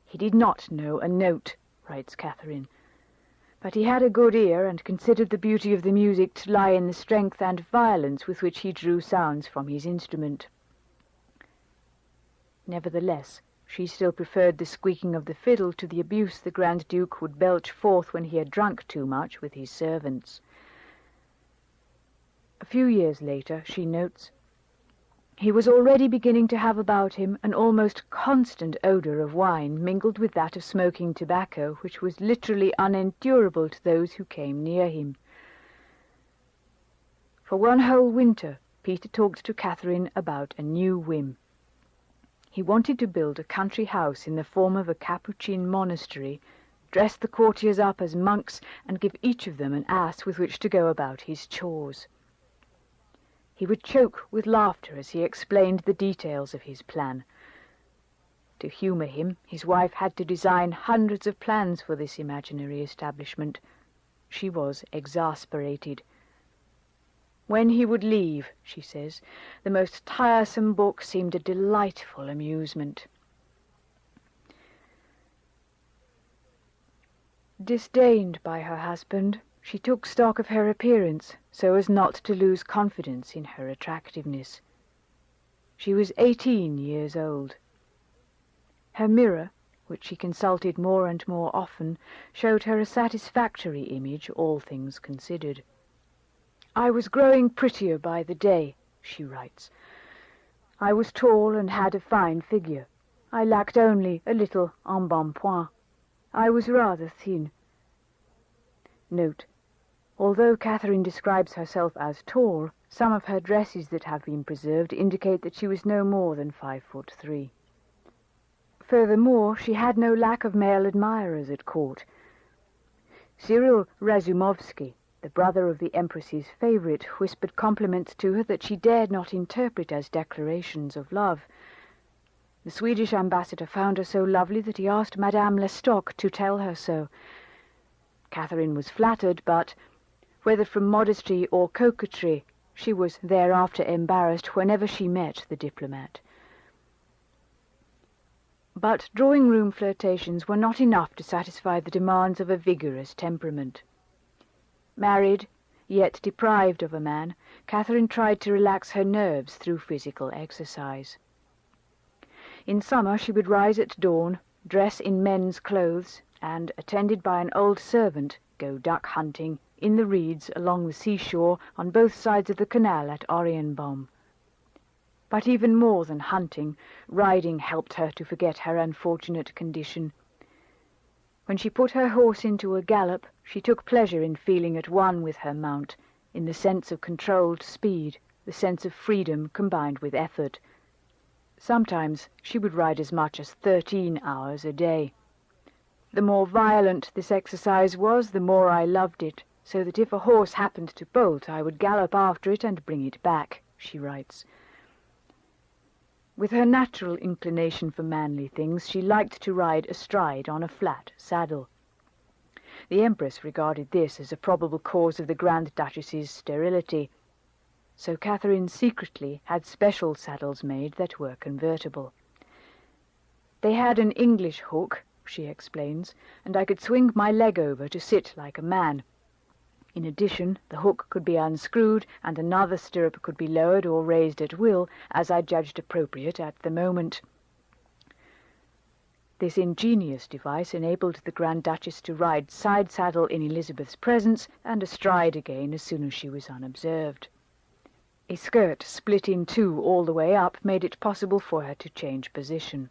"He did not know a note," writes Catherine, "but he had a good ear and considered the beauty of the music to lie in the strength and violence with which he drew sounds from his instrument." Nevertheless, she still preferred the squeaking of the fiddle to the abuse the Grand Duke would belch forth when he had drunk too much with his servants. A few years later, she notes, "He was already beginning to have about him an almost constant odour of wine mingled with that of smoking tobacco, which was literally unendurable to those who came near him." For one whole winter, Peter talked to Catherine about a new whim. He wanted to build a country house in the form of a Capuchin monastery, dress the courtiers up as monks, and give each of them an ass with which to go about his chores. He would choke with laughter as he explained the details of his plan. To humour him, his wife had to design hundreds of plans for this imaginary establishment. She was exasperated. When he would leave, she says, the most tiresome book seemed a delightful amusement. Disdained by her husband, She took stock of her appearance so as not to lose confidence in her attractiveness. She was 18 years old. Her mirror, which she consulted more and more often, showed her a satisfactory image, all things considered. "I was growing prettier by the day," she writes. "I was tall and had a fine figure. I lacked only a little embonpoint. I was rather thin." Note: although Catherine describes herself as tall, some of her dresses that have been preserved indicate that she was no more than 5'3". Furthermore, she had no lack of male admirers at court. Cyril Razumovsky, the brother of the Empress's favourite, whispered compliments to her that she dared not interpret as declarations of love. The Swedish ambassador found her so lovely that he asked Madame Lestock to tell her so. Catherine was flattered, but, whether from modesty or coquetry, she was thereafter embarrassed whenever she met the diplomat. But drawing-room flirtations were not enough to satisfy the demands of a vigorous temperament. Married, yet deprived of a man, Catherine tried to relax her nerves through physical exercise. In summer she would rise at dawn, dress in men's clothes, and, attended by an old servant, go duck-hunting in the reeds along the seashore on both sides of the canal at Orienbaum. But even more than hunting, riding helped her to forget her unfortunate condition. When she put her horse into a gallop, she took pleasure in feeling at one with her mount, in the sense of controlled speed, the sense of freedom combined with effort. Sometimes she would ride as much as 13 hours a day. The more violent this exercise was, the more I loved it, so that if a horse happened to bolt, I would gallop after it and bring it back, she writes. With her natural inclination for manly things, she liked to ride astride on a flat saddle. The Empress regarded this as a probable cause of the Grand Duchess's sterility, so Catherine secretly had special saddles made that were convertible. They had an English hook, she explains, and I could swing my leg over to sit like a man. In addition, the hook could be unscrewed, and another stirrup could be lowered or raised at will, as I judged appropriate at the moment. This ingenious device enabled the Grand Duchess to ride side-saddle in Elizabeth's presence and astride again as soon as she was unobserved. A skirt split in two all the way up made it possible for her to change position.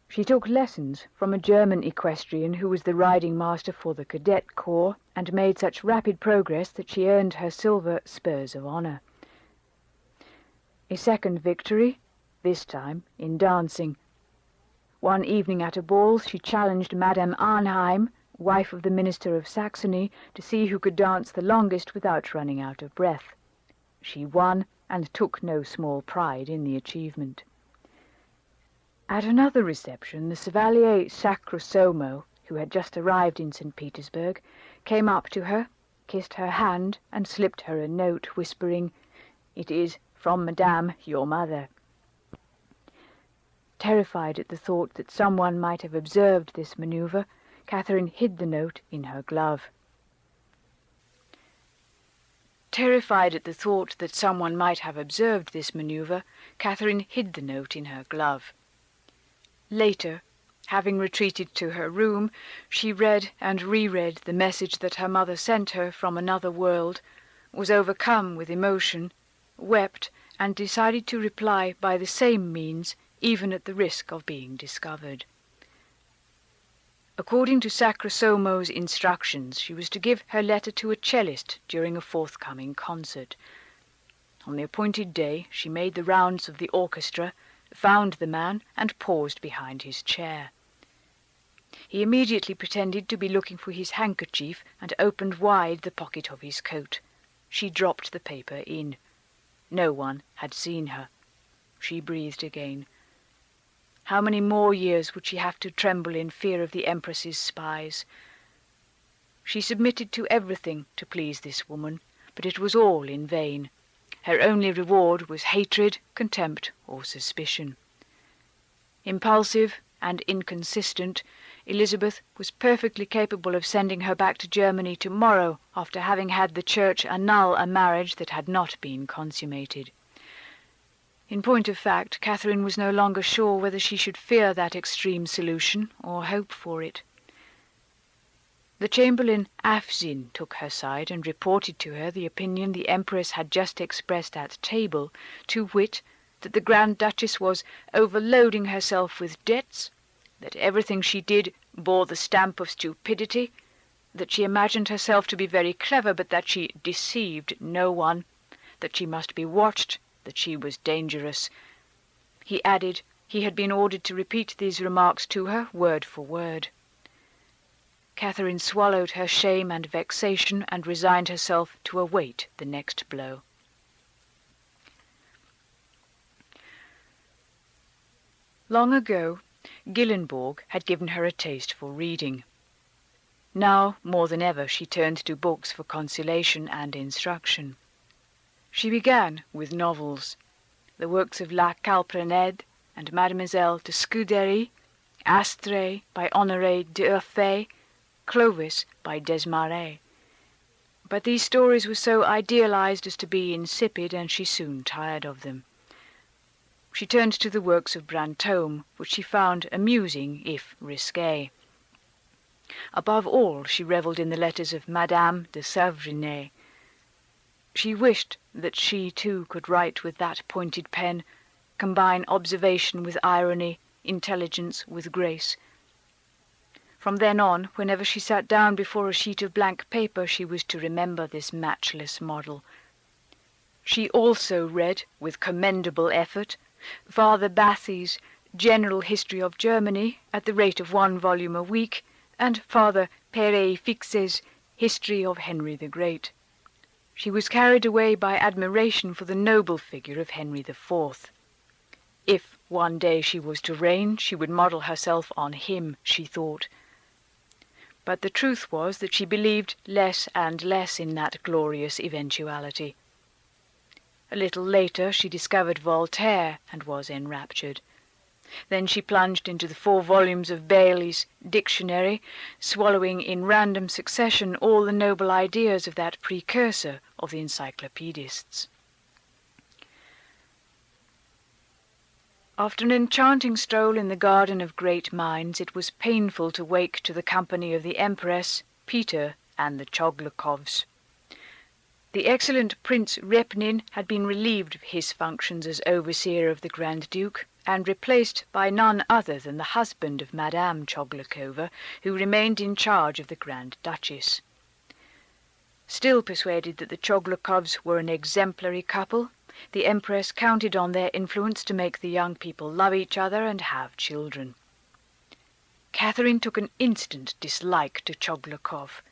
She took lessons from a German equestrian who was the riding master for the cadet corps, and made such rapid progress that she earned her silver spurs of honor. A second victory, this time in dancing. One evening at a ball she challenged Madame Arnheim, wife of the Minister of Saxony, to see who could dance the longest without running out of breath. She won, and took no small pride in the achievement. At another reception, the Chevalier Sacrosomo, who had just arrived in St. Petersburg, came up to her, kissed her hand, and slipped her a note, whispering, "It is from Madame, your mother." Terrified at the thought that someone might have observed this manoeuvre, Catherine hid the note in her glove. Terrified at the thought that someone might have observed this manoeuvre, Catherine hid the note in her glove. Later, having retreated to her room, she read and reread the message that her mother sent her from another world, was overcome with emotion, wept, and decided to reply by the same means, even at the risk of being discovered. According to Sacrosomo's instructions, she was to give her letter to a cellist during a forthcoming concert. On the appointed day, she made the rounds of the orchestra, found the man, and paused behind his chair. He immediately pretended to be looking for his handkerchief and opened wide the pocket of his coat. She dropped the paper in. No one had seen her. She breathed again. How many more years would she have to tremble in fear of the Empress's spies? She submitted to everything to please this woman, but it was all in vain. Her only reward was hatred, contempt, or suspicion. Impulsive, and inconsistent, Elizabeth was perfectly capable of sending her back to Germany tomorrow after having had the Church annul a marriage that had not been consummated. In point of fact, Catherine was no longer sure whether she should fear that extreme solution or hope for it. The Chamberlain Afzin took her side and reported to her the opinion the Empress had just expressed at table, to wit, that the Grand Duchess was overloading herself with debts, that everything she did bore the stamp of stupidity, that she imagined herself to be very clever, but that she deceived no one, that she must be watched, that she was dangerous. He added he had been ordered to repeat these remarks to her word for word. Catherine swallowed her shame and vexation and resigned herself to await the next blow. Long ago, Gyllenborg had given her a taste for reading. Now, more than ever, she turned to books for consolation and instruction. She began with novels, the works of La Calprenède and Mademoiselle de Scudéry, Astrée by Honoré d'Urfé, Clovis by Desmarets. But these stories were so idealized as to be insipid, and she soon tired of them. She turned to the works of Brantôme, which she found amusing, if risqué. Above all, she revelled in the letters of Madame de Sévigné. She wished that she, too, could write with that pointed pen, combine observation with irony, intelligence with grace. From then on, whenever she sat down before a sheet of blank paper, she was to remember this matchless model. She also read, with commendable effort, Father Bathy's General History of Germany at the rate of 1 volume a week, and Father Péré-Fixé's History of Henri the Great. She was carried away by admiration for the noble figure of Henri IV. If one day she was to reign, she would model herself on him, she thought. But the truth was that she believed less and less in that glorious eventuality. A little later she discovered Voltaire and was enraptured. Then she plunged into the 4 volumes of Bailey's Dictionary, swallowing in random succession all the noble ideas of that precursor of the encyclopedists. After an enchanting stroll in the garden of great minds, it was painful to wake to the company of the Empress, Peter, and the Choglokovs. The excellent Prince Repnin had been relieved of his functions as overseer of the Grand Duke, and replaced by none other than the husband of Madame Choglakova, who remained in charge of the Grand Duchess. Still persuaded that the Choglakovs were an exemplary couple, the Empress counted on their influence to make the young people love each other and have children. Catherine took an instant dislike to Choglakov.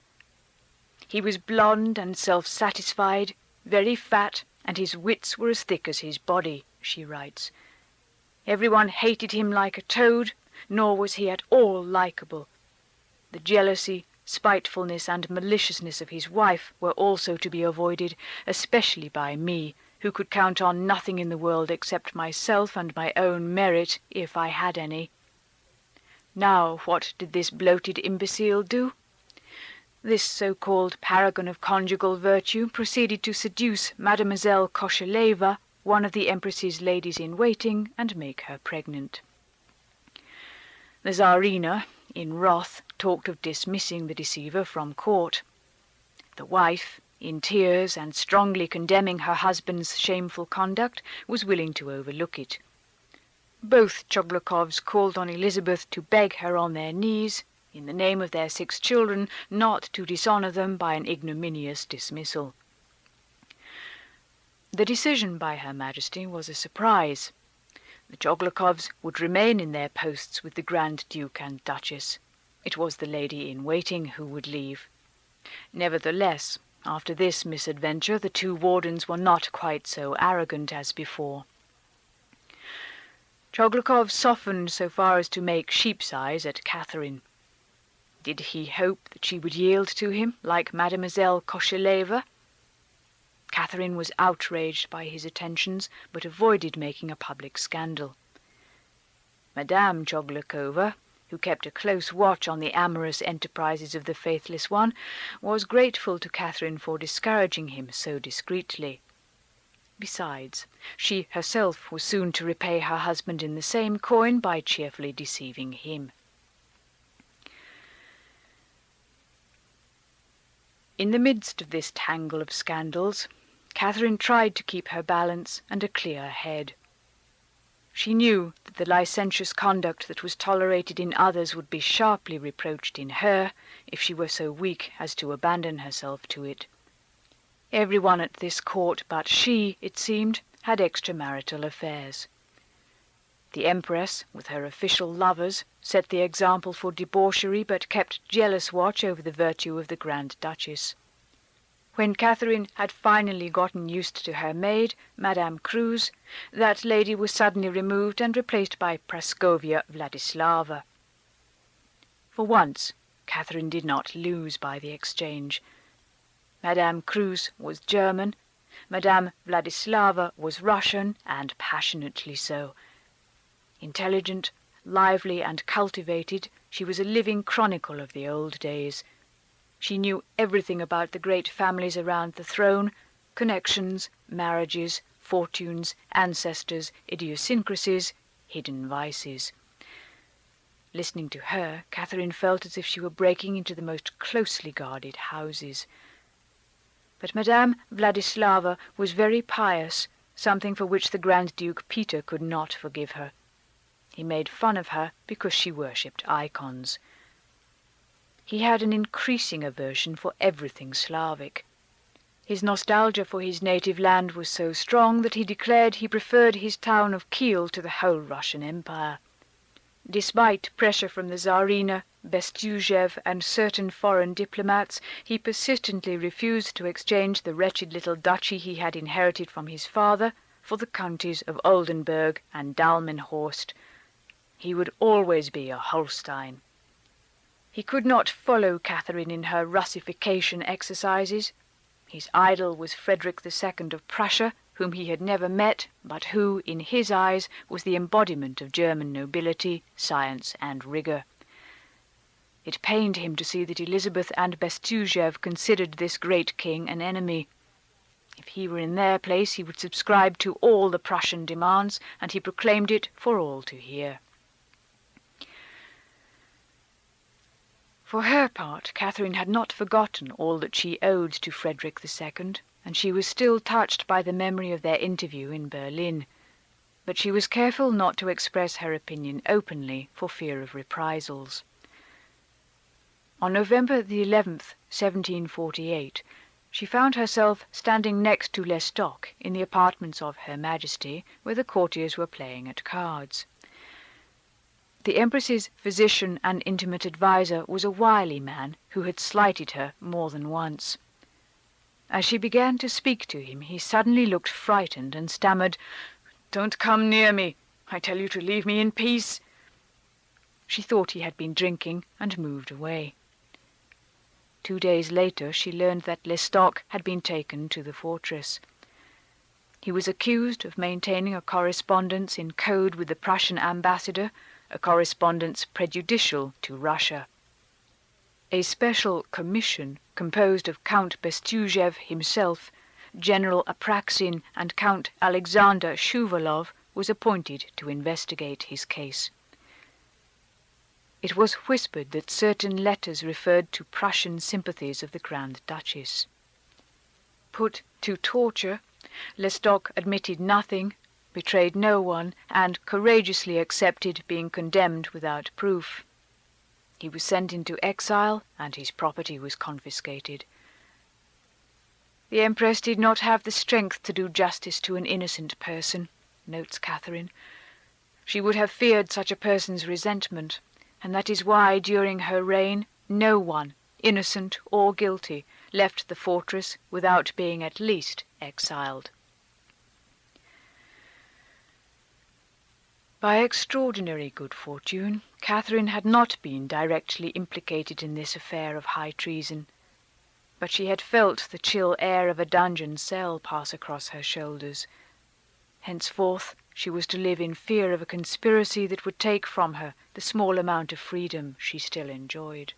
He was blond and self-satisfied, very fat, and his wits were as thick as his body, she writes. Everyone hated him like a toad, nor was he at all likable. The jealousy, spitefulness, and maliciousness of his wife were also to be avoided, especially by me, who could count on nothing in the world except myself and my own merit, if I had any. Now, what did this bloated imbecile do? This so-called paragon of conjugal virtue proceeded to seduce Mademoiselle Kosheleva, one of the Empress's ladies-in-waiting, and make her pregnant. The Tsarina, in wrath, talked of dismissing the deceiver from court. The wife, in tears and strongly condemning her husband's shameful conduct, was willing to overlook it. Both Choglakovs called on Elizabeth to beg her on their knees, in the name of their 6 children, not to dishonour them by an ignominious dismissal. The decision by Her Majesty was a surprise. The Choglakovs would remain in their posts with the Grand Duke and Duchess. It was the lady-in-waiting who would leave. Nevertheless, after this misadventure, the 2 wardens were not quite so arrogant as before. Choglakov softened so far as to make sheep's eyes at Catherine. Did he hope that she would yield to him, like Mademoiselle Kosheleva? Catherine was outraged by his attentions, but avoided making a public scandal. Madame Choglakova, who kept a close watch on the amorous enterprises of the faithless one, was grateful to Catherine for discouraging him so discreetly. Besides, she herself was soon to repay her husband in the same coin by cheerfully deceiving him. In the midst of this tangle of scandals, Catherine tried to keep her balance and a clear head. She knew that the licentious conduct that was tolerated in others would be sharply reproached in her if she were so weak as to abandon herself to it. Everyone at this court but she, it seemed, had extramarital affairs. The Empress, with her official lovers, set the example for debauchery, but kept jealous watch over the virtue of the Grand Duchess. When Catherine had finally gotten used to her maid, Madame Cruz, that lady was suddenly removed and replaced by Praskovia Vladislava. For once, Catherine did not lose by the exchange. Madame Cruz was German, Madame Vladislava was Russian, and passionately so. Intelligent, lively, and cultivated, she was a living chronicle of the old days. She knew everything about the great families around the throne, connections, marriages, fortunes, ancestors, idiosyncrasies, hidden vices. Listening to her, Catherine felt as if she were breaking into the most closely guarded houses. But Madame Vladislava was very pious, something for which the Grand Duke Peter could not forgive her. He made fun of her because she worshipped icons. He had an increasing aversion for everything Slavic. His nostalgia for his native land was so strong that he declared he preferred his town of Kiel to the whole Russian Empire. Despite pressure from the Tsarina, Bestujev, and certain foreign diplomats, he persistently refused to exchange the wretched little duchy he had inherited from his father for the counties of Oldenburg and Dalmenhorst. He would always be a Holstein. He could not follow Catherine in her Russification exercises. His idol was Frederick II of Prussia, whom he had never met, but who, in his eyes, was the embodiment of German nobility, science, and rigour. It pained him to see that Elizabeth and Bestujev considered this great king an enemy. If he were in their place, he would subscribe to all the Prussian demands, and he proclaimed it for all to hear. For her part, Catherine had not forgotten all that she owed to Frederick II, and she was still touched by the memory of their interview in Berlin. But she was careful not to express her opinion openly for fear of reprisals. On November the 11th, 1748, she found herself standing next to Lestock in the apartments of Her Majesty, where the courtiers were playing at cards. The Empress's physician and intimate adviser was a wily man who had slighted her more than once. As she began to speak to him, he suddenly looked frightened and stammered, "Don't come near me. I tell you to leave me in peace." She thought he had been drinking and moved away. 2 days later she learned that Lestock had been taken to the fortress. He was accused of maintaining a correspondence in code with the Prussian ambassador, a correspondence prejudicial to Russia. A special commission, composed of Count Bestujev himself, General Apraxin, and Count Alexander Shuvalov, was appointed to investigate his case. It was whispered that certain letters referred to Prussian sympathies of the Grand Duchess. Put to torture, Lestock admitted nothing, betrayed no one, and courageously accepted being condemned without proof. He was sent into exile, and his property was confiscated. The Empress did not have the strength to do justice to an innocent person, notes Catherine. She would have feared such a person's resentment, and that is why, during her reign, no one, innocent or guilty, left the fortress without being at least exiled. By extraordinary good fortune, Catherine had not been directly implicated in this affair of high treason, but she had felt the chill air of a dungeon cell pass across her shoulders. Henceforth she was to live in fear of a conspiracy that would take from her the small amount of freedom she still enjoyed.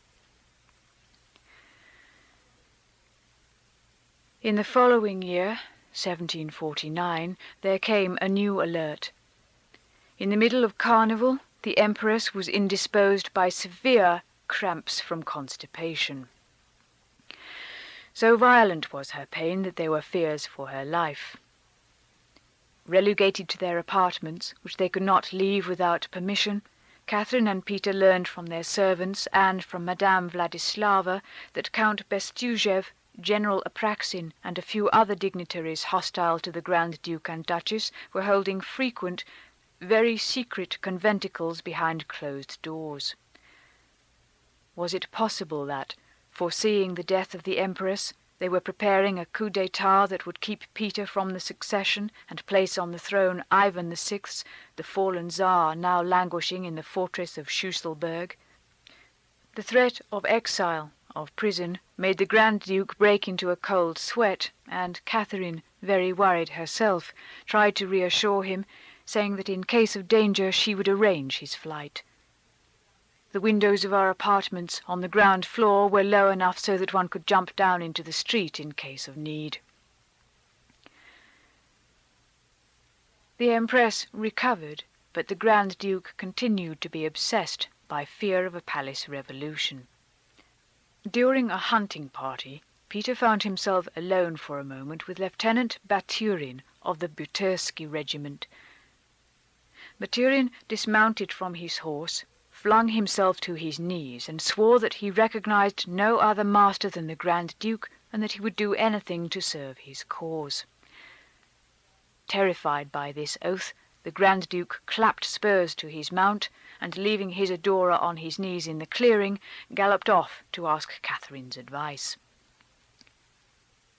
In the following year, 1749, there came a new alert. In the middle of Carnival, the Empress was indisposed by severe cramps from constipation. So violent was her pain that there were fears for her life. Relegated to their apartments, which they could not leave without permission, Catherine and Peter learned from their servants and from Madame Vladislava that Count Bestujev, General Apraxin, and a few other dignitaries hostile to the Grand Duke and Duchess were holding frequent, very secret conventicles behind closed doors. Was it possible that, foreseeing the death of the Empress, they were preparing a coup d'etat that would keep Peter from the succession and place on the throne Ivan VI, the fallen Tsar now languishing in the fortress of Schusselburg? The threat of exile, of prison, made the Grand Duke break into a cold sweat, and Catherine, very worried herself, tried to reassure him, saying that in case of danger she would arrange his flight. The windows of our apartments on the ground floor were low enough so that one could jump down into the street in case of need. The Empress recovered, but the Grand Duke continued to be obsessed by fear of a palace revolution. During a hunting party, Peter found himself alone for a moment with Lieutenant Baturin of the Butersky regiment. Baturin dismounted from his horse, flung himself to his knees, and swore that he recognized no other master than the Grand Duke, and that he would do anything to serve his cause. Terrified by this oath, the Grand Duke clapped spurs to his mount, and leaving his adorer on his knees in the clearing, galloped off to ask Catherine's advice.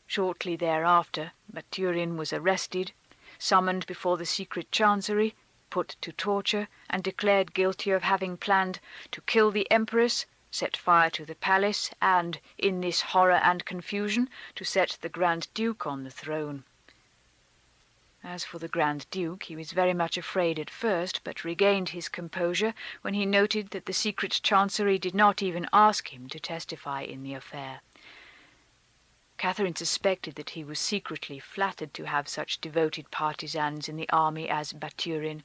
Shortly thereafter, Baturin was arrested, summoned before the secret chancery, put to torture, and declared guilty of having planned to kill the Empress, set fire to the palace, and, in this horror and confusion, to set the Grand Duke on the throne. As for the Grand Duke, he was very much afraid at first, but regained his composure when he noted that the secret chancery did not even ask him to testify in the affair. Catherine suspected that he was secretly flattered to have such devoted partisans in the army as Baturin.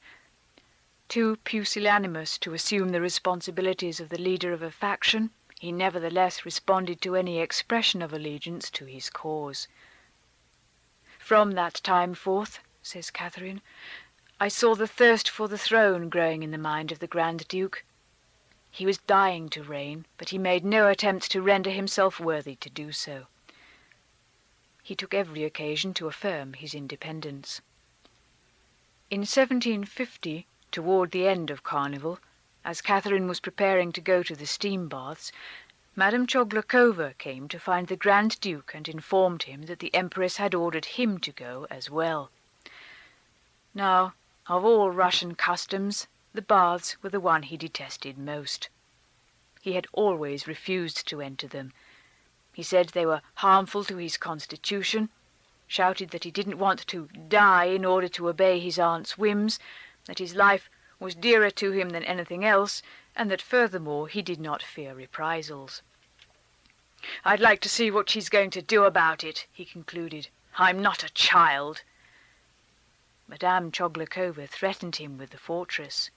Too pusillanimous to assume the responsibilities of the leader of a faction, he nevertheless responded to any expression of allegiance to his cause. "From that time forth," says Catherine, "I saw the thirst for the throne growing in the mind of the Grand Duke. He was dying to reign, but he made no attempt to render himself worthy to do so. He took every occasion to affirm his independence. In 1750, toward the end of Carnival, as Catherine was preparing to go to the steam baths, Madame Choglakova came to find the Grand Duke and informed him that the Empress had ordered him to go as well. Now, of all Russian customs, the baths were the one he detested most. He had always refused to enter them. He said they were harmful to his constitution, shouted that he didn't want to die in order to obey his aunt's whims, that his life was dearer to him than anything else, and that furthermore he did not fear reprisals. "I'd like to see what she's going to do about it," he concluded. "I'm not a child." Madame Choglakova threatened him with the fortress.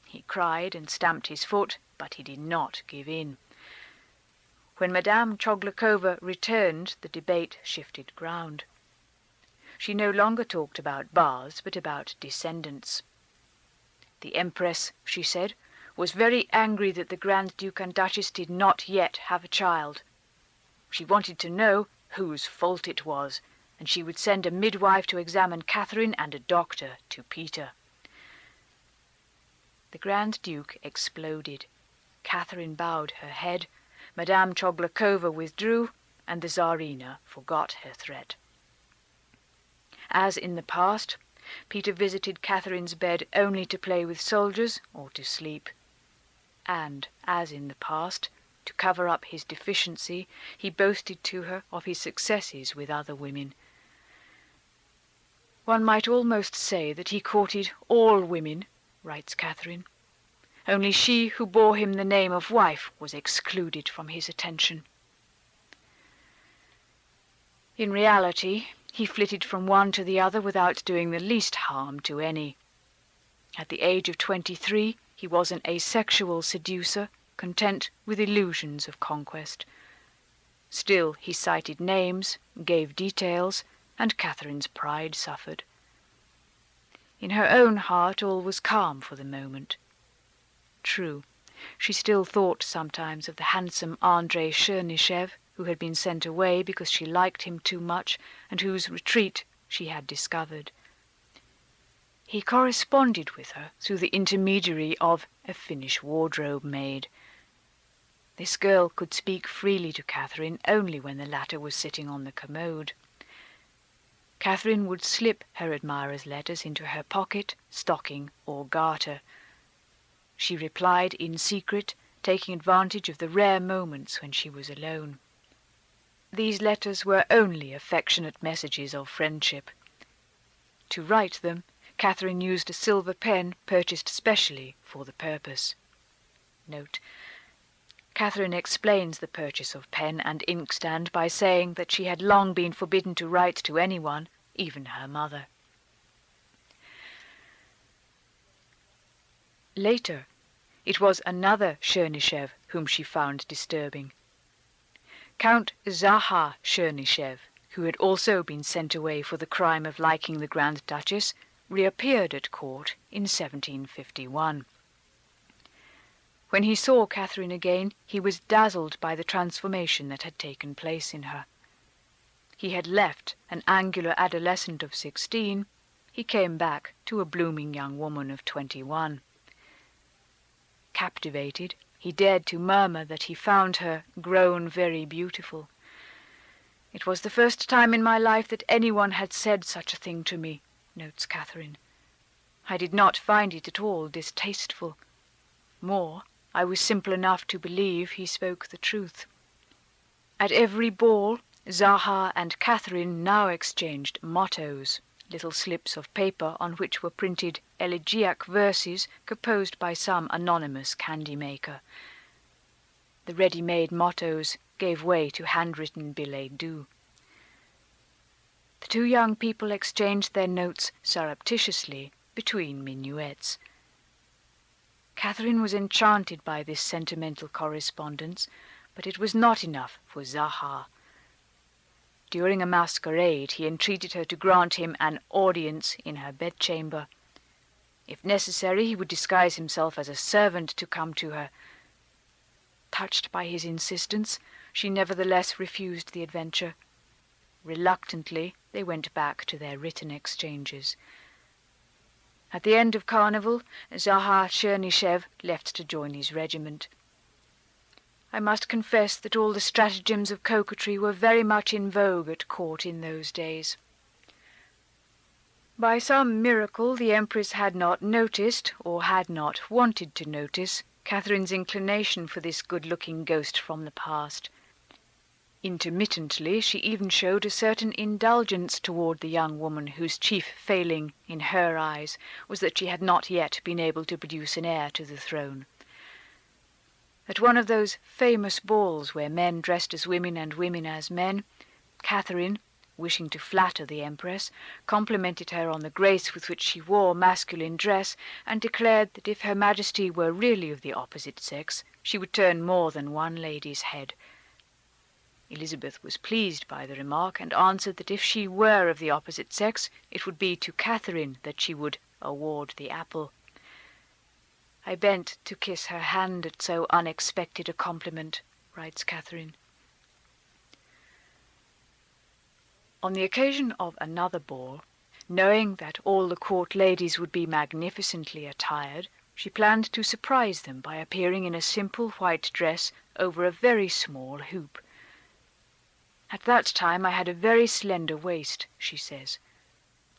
He cried and stamped his foot, but he did not give in. When Madame Choglakova returned, the debate shifted ground. She no longer talked about baths, but about descendants. The Empress, she said, was very angry that the Grand Duke and Duchess did not yet have a child. She wanted to know whose fault it was, and she would send a midwife to examine Catherine and a doctor to Peter. The Grand Duke exploded. Catherine bowed her head, Madame Choglakova withdrew, and the Tsarina forgot her threat. As in the past, Peter visited Catherine's bed only to play with soldiers or to sleep. And, as in the past, to cover up his deficiency, he boasted to her of his successes with other women. "One might almost say that he courted all women," writes Catherine. "Only she who bore him the name of wife was excluded from his attention." In reality, he flitted from one to the other without doing the least harm to any. At the age of 23, he was an asexual seducer, content with illusions of conquest. Still, he cited names, gave details, and Catherine's pride suffered. In her own heart all was calm for the moment. True, she still thought sometimes of the handsome Andrei Chernychev, who had been sent away because she liked him too much, and whose retreat she had discovered. He corresponded with her through the intermediary of a Finnish wardrobe maid. This girl could speak freely to Catherine only when the latter was sitting on the commode. Catherine would slip her admirer's letters into her pocket, stocking, or garter. She replied in secret, taking advantage of the rare moments when she was alone. These letters were only affectionate messages of friendship. To write them, Catherine used a silver pen purchased specially for the purpose. Note: Catherine explains the purchase of pen and inkstand by saying that she had long been forbidden to write to anyone, even her mother. Later, it was another Chernychev whom she found disturbing. Count Zaha Chernychev, who had also been sent away for the crime of liking the Grand Duchess, reappeared at court in 1751. When he saw Catherine again, he was dazzled by the transformation that had taken place in her. He had left an angular adolescent of 16, he came back to a blooming young woman of 21. Captivated, he dared to murmur that he found her grown very beautiful. "It was the first time in my life that anyone had said such a thing to me," notes Catherine. "I did not find it at all distasteful. More, I was simple enough to believe he spoke the truth." At every ball, Zaha and Catherine now exchanged mottos, little slips of paper on which were printed elegiac verses composed by some anonymous candy-maker. The ready-made mottos gave way to handwritten billets doux. The two young people exchanged their notes surreptitiously between minuets. Catherine was enchanted by this sentimental correspondence, but it was not enough for Zaha. During a masquerade, he entreated her to grant him an audience in her bedchamber. If necessary, he would disguise himself as a servant to come to her. Touched by his insistence, she nevertheless refused the adventure. Reluctantly, they went back to their written exchanges. At the end of Carnival, Zaha Chernychev left to join his regiment. I must confess that all the stratagems of coquetry were very much in vogue at court in those days. By some miracle the Empress had not noticed, or had not wanted to notice, Catherine's inclination for this good-looking ghost from the past. Intermittently she even showed a certain indulgence toward the young woman whose chief failing, in her eyes, was that she had not yet been able to produce an heir to the throne. At one of those famous balls where men dressed as women and women as men, Catherine, wishing to flatter the Empress, complimented her on the grace with which she wore masculine dress, and declared that if Her Majesty were really of the opposite sex, she would turn more than one lady's head. Elizabeth was pleased by the remark, and answered that if she were of the opposite sex, it would be to Catherine that she would award the apple. I bent to kiss her hand at so unexpected a compliment, writes Catherine. On the occasion of another ball, knowing that all the court ladies would be magnificently attired, she planned to surprise them by appearing in a simple white dress over a very small hoop. At that time I had a very slender waist, she says.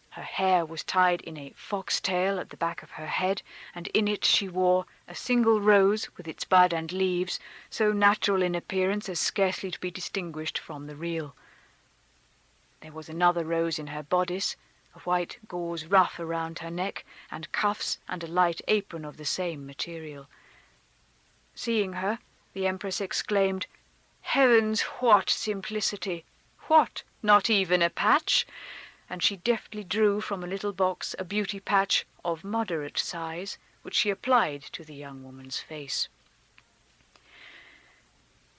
Her hair was tied in a foxtail at the back of her head, and in it she wore a single rose with its bud and leaves, so natural in appearance as scarcely to be distinguished from the real. There was another rose in her bodice, a white gauze ruff around her neck, and cuffs and a light apron of the same material. Seeing her, the Empress exclaimed, "Heavens, what simplicity! What, not even a patch?" And she deftly drew from a little box a beauty patch of moderate size, which she applied to the young woman's face.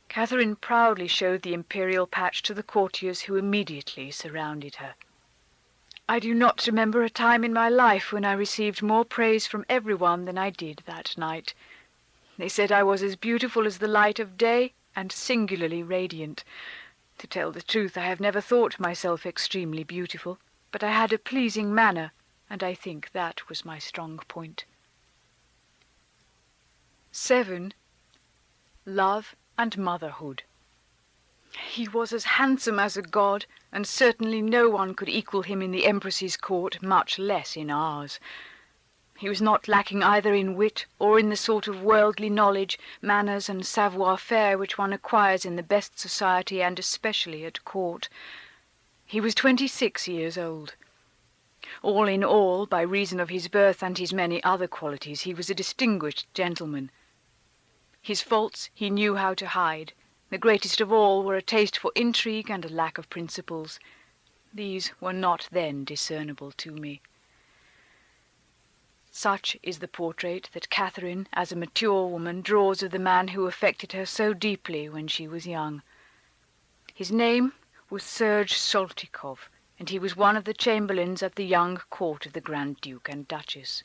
Catherine proudly showed the imperial patch to the courtiers who immediately surrounded her. I do not remember a time in my life when I received more praise from everyone than I did that night. They said I was as beautiful as the light of day and singularly radiant. To tell the truth, I have never thought myself extremely beautiful, but I had a pleasing manner, and I think that was my strong point. 7. Love and motherhood. He was as handsome as a god, and certainly no one could equal him in the Empress's court, much less in ours. He was not lacking either in wit or in the sort of worldly knowledge, manners, and savoir-faire which one acquires in the best society and especially at court. He was 26 years old. All in all, by reason of his birth and his many other qualities, he was a distinguished gentleman. His faults he knew how to hide. The greatest of all were a taste for intrigue and a lack of principles. These were not then discernible to me. Such is the portrait that Catherine, as a mature woman, draws of the man who affected her so deeply when she was young. His name was Serge Soltykov, and he was one of the chamberlains at the young court of the Grand Duke and Duchess.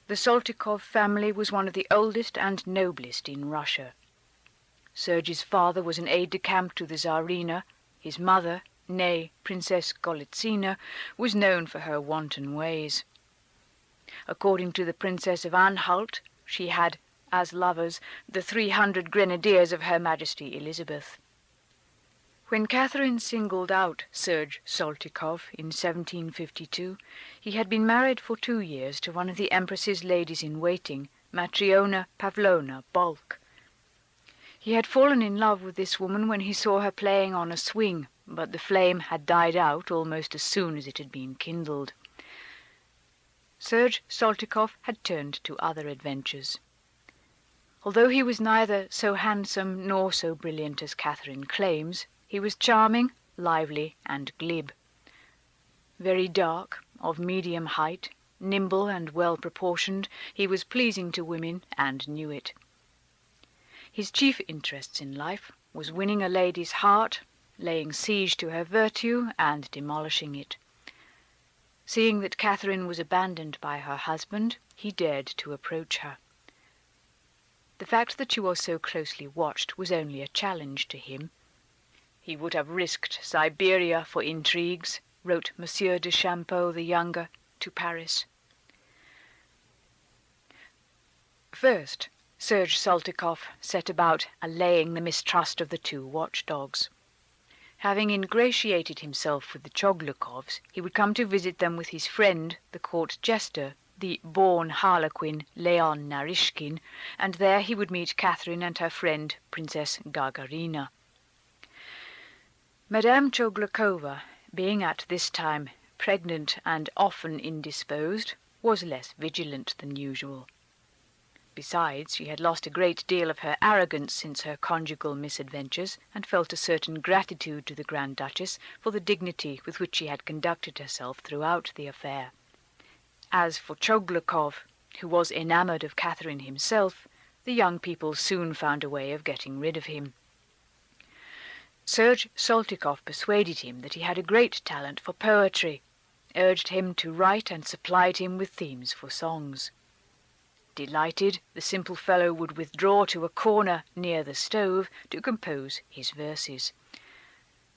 The Soltykov family was one of the oldest and noblest in Russia. Serge's father was an aide-de-camp to the Tsarina. His mother, née Princess Golitsina, was known for her wanton ways. According to the Princess of Anhalt, she had, as lovers, the 300 grenadiers of Her Majesty Elizabeth. When Catherine singled out Serge Soltykov in 1752, he had been married for 2 years to one of the Empress's ladies-in-waiting, Matriona Pavlovna Bolk. He had fallen in love with this woman when he saw her playing on a swing, but the flame had died out almost as soon as it had been kindled. Serge Soltykov had turned to other adventures. Although he was neither so handsome nor so brilliant as Catherine claims, he was charming, lively, and glib. Very dark, of medium height, nimble and well-proportioned, he was pleasing to women and knew it. His chief interests in life was winning a lady's heart, laying siege to her virtue, and demolishing it. Seeing that Catherine was abandoned by her husband, he dared to approach her. The fact that she was so closely watched was only a challenge to him. He would have risked Siberia for intrigues, wrote Monsieur de Champeau the Younger to Paris. First, Serge Soltykov set about allaying the mistrust of the two watchdogs. Having ingratiated himself with the Choglukovs, he would come to visit them with his friend, the court jester, the born harlequin Leon Narishkin, and there he would meet Catherine and her friend, Princess Gagarina. Madame Choglukova, being at this time pregnant and often indisposed, was less vigilant than usual. Besides, she had lost a great deal of her arrogance since her conjugal misadventures, and felt a certain gratitude to the Grand Duchess for the dignity with which she had conducted herself throughout the affair. As for Choglukov, who was enamoured of Catherine himself, the young people soon found a way of getting rid of him. Serge Soltykov persuaded him that he had a great talent for poetry, urged him to write and supplied him with themes for songs. Delighted, the simple fellow would withdraw to a corner near the stove to compose his verses.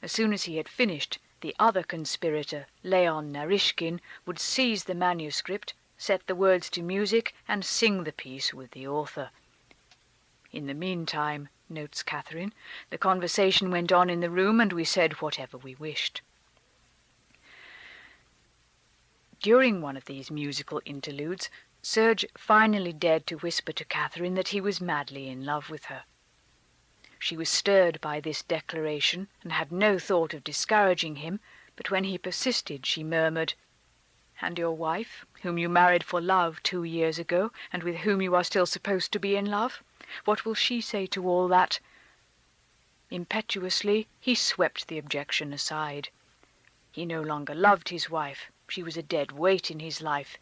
As soon as he had finished, the other conspirator, Leon Narishkin, would seize the manuscript, set the words to music, and sing the piece with the author. In the meantime, notes Catherine, the conversation went on in the room, and we said whatever we wished. During one of these musical interludes, Serge finally dared to whisper to Catherine that he was madly in love with her. She was stirred by this declaration, and had no thought of discouraging him, But when he persisted, she murmured, "And your wife, whom you married for love 2 years ago, and with whom you are still supposed to be in love? What will she say to all that?" Impetuously, he swept the objection aside. He no longer loved his wife. She was a dead weight in his life.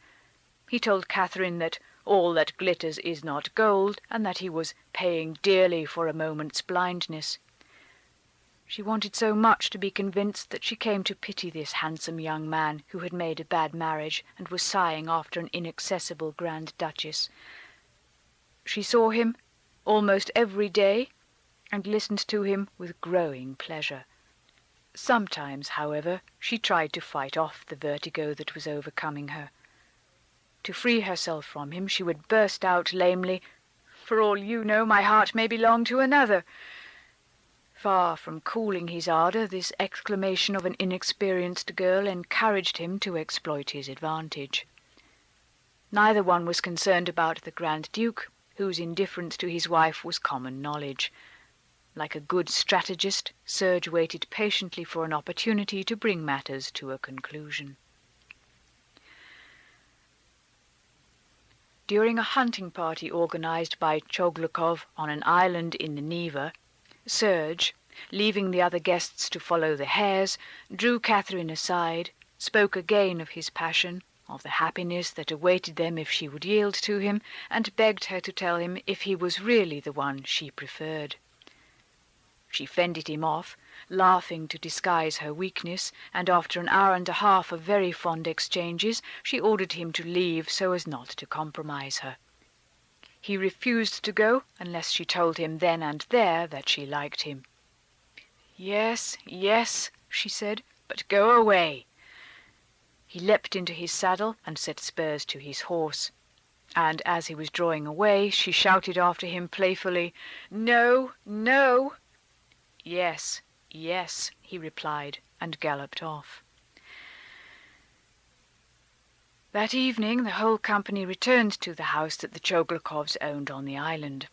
He told Catherine that all that glitters is not gold, and that he was paying dearly for a moment's blindness. She wanted so much to be convinced that she came to pity this handsome young man who had made a bad marriage and was sighing after an inaccessible Grand Duchess. She saw him almost every day and listened to him with growing pleasure. Sometimes, however, she tried to fight off the vertigo that was overcoming her. To free herself from him, she would burst out lamely, "For all you know, my heart may belong to another." Far from cooling his ardour, this exclamation of an inexperienced girl encouraged him to exploit his advantage. Neither one was concerned about the Grand Duke, whose indifference to his wife was common knowledge. Like a good strategist, Serge waited patiently for an opportunity to bring matters to a conclusion. During a hunting party organized by Choglukov on an island in the Neva, Serge, leaving the other guests to follow the hares, drew Catherine aside, spoke again of his passion, of the happiness that awaited them if she would yield to him, and begged her to tell him if he was really the one she preferred. She fended him off, laughing to disguise her weakness, and after an hour and a half of very fond exchanges, she ordered him to leave so as not to compromise her. He refused to go unless she told him then and there that she liked him. "Yes, yes," she said, "but go away." He leapt into his saddle and set spurs to his horse, and as he was drawing away, she shouted after him playfully, "No, no." "Yes, yes," he replied, and galloped off. That evening the whole company returned to the house that the Choglukovs owned on the island.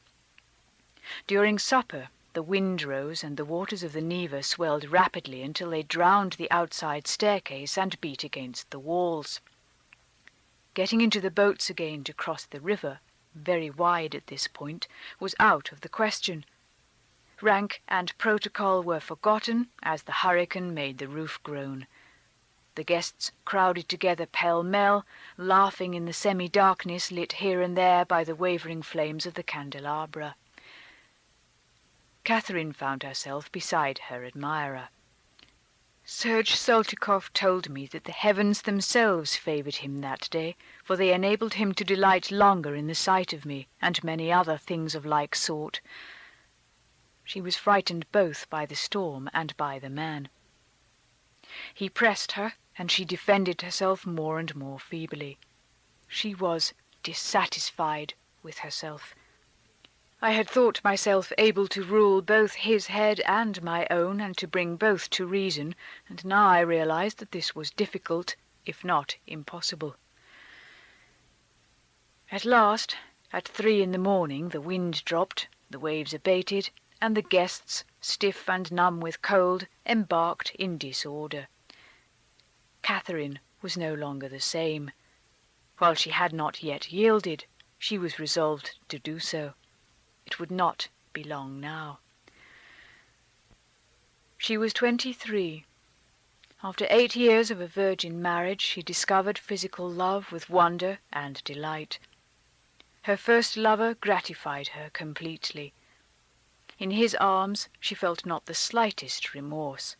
During supper the wind rose and the waters of the Neva swelled rapidly until they drowned the outside staircase and beat against the walls. Getting into the boats again to cross the river, very wide at this point, was out of the question. Rank and protocol were forgotten as the hurricane made the roof groan. The guests crowded together pell-mell, laughing in the semi-darkness lit here and there by the wavering flames of the candelabra. Catherine found herself beside her admirer. "Serge Saltykov told me that the heavens themselves favoured him that day, for they enabled him to delight longer in the sight of me, and many other things of like sort." She was frightened both by the storm and by the man. He pressed her, and she defended herself more and more feebly. She was dissatisfied with herself. I had thought myself able to rule both his head and my own, and to bring both to reason, and now I realized that this was difficult, if not impossible. At last, at 3 in the morning, the wind dropped, the waves abated, and the guests, stiff and numb with cold, embarked in disorder. Catherine was no longer the same. While she had not yet yielded, she was resolved to do so. It would not be long now. She was 23. After 8 years of a virgin marriage, she discovered physical love with wonder and delight. Her first lover gratified her completely. In his arms she felt not the slightest remorse.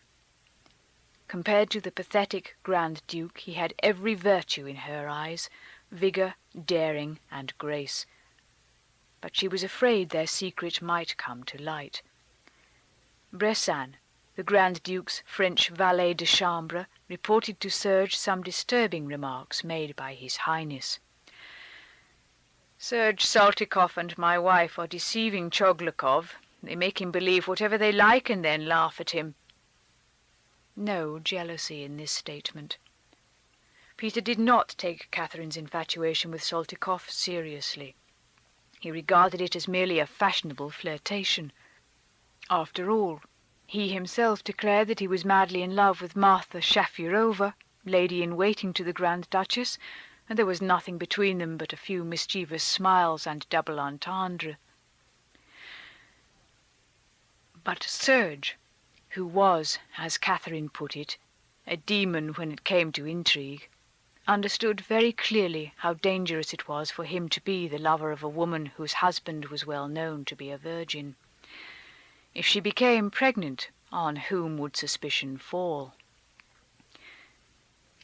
Compared to the pathetic Grand Duke, he had every virtue in her eyes, vigour, daring, and grace. But she was afraid their secret might come to light. Bressan, the Grand Duke's French valet de chambre, reported to Serge some disturbing remarks made by His Highness. "Serge Saltykov and my wife are deceiving Choglukov. They make him believe whatever they like and then laugh at him." No jealousy in this statement. Peter did not take Catherine's infatuation with Saltykov seriously. He regarded it as merely a fashionable flirtation. After all, He himself declared that he was madly in love with Martha Shafirova, lady-in-waiting to the Grand Duchess, and there was nothing between them but a few mischievous smiles and double entendre. But Serge, who was, as Catherine put it, a demon when it came to intrigue, understood very clearly how dangerous it was for him to be the lover of a woman whose husband was well known to be a virgin. If she became pregnant, on whom would suspicion fall?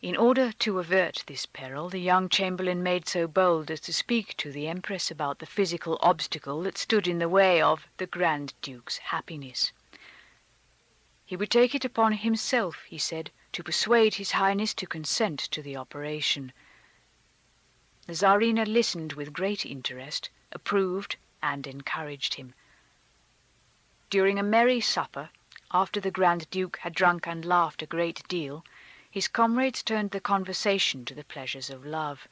In order to avert this peril, the young chamberlain made so bold as to speak to the Empress about the physical obstacle that stood in the way of the Grand Duke's happiness. He would take it upon himself, he said, to persuade His Highness to consent to the operation. The Tsarina listened with great interest, approved, and encouraged him. During a merry supper, after the Grand Duke had drunk and laughed a great deal, his comrades turned the conversation to the pleasures of love.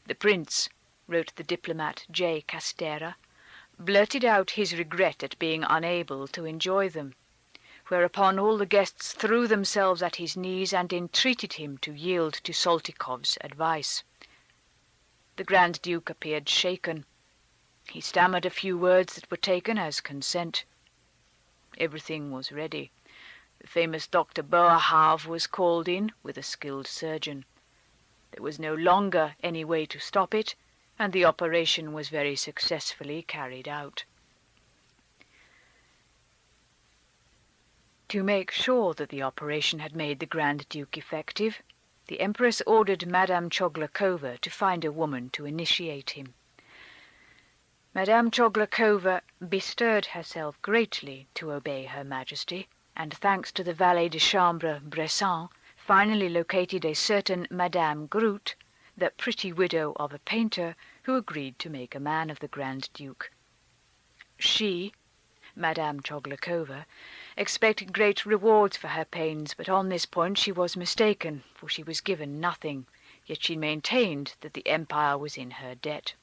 "The Prince," wrote the diplomat J. Castera, "blurted out his regret at being unable to enjoy them, whereupon all the guests threw themselves at his knees and entreated him to yield to Soltykov's advice. The Grand Duke appeared shaken. He stammered a few words that were taken as consent. Everything was ready. The famous Dr. Boerhaave was called in with a skilled surgeon. There was no longer any way to stop it, and the operation was very successfully carried out." To make sure that the operation had made the Grand Duke effective, the Empress ordered Madame Choglakova to find a woman to initiate him. Madame Choglakova bestirred herself greatly to obey Her Majesty, and thanks to the valet de chambre Bresson, finally located a certain Madame Groot, the pretty widow of a painter, who agreed to make a man of the Grand Duke. She, Madame Choglakova, expected great rewards for her pains, but on this point she was mistaken, for she was given nothing, yet she maintained that the empire was in her debt.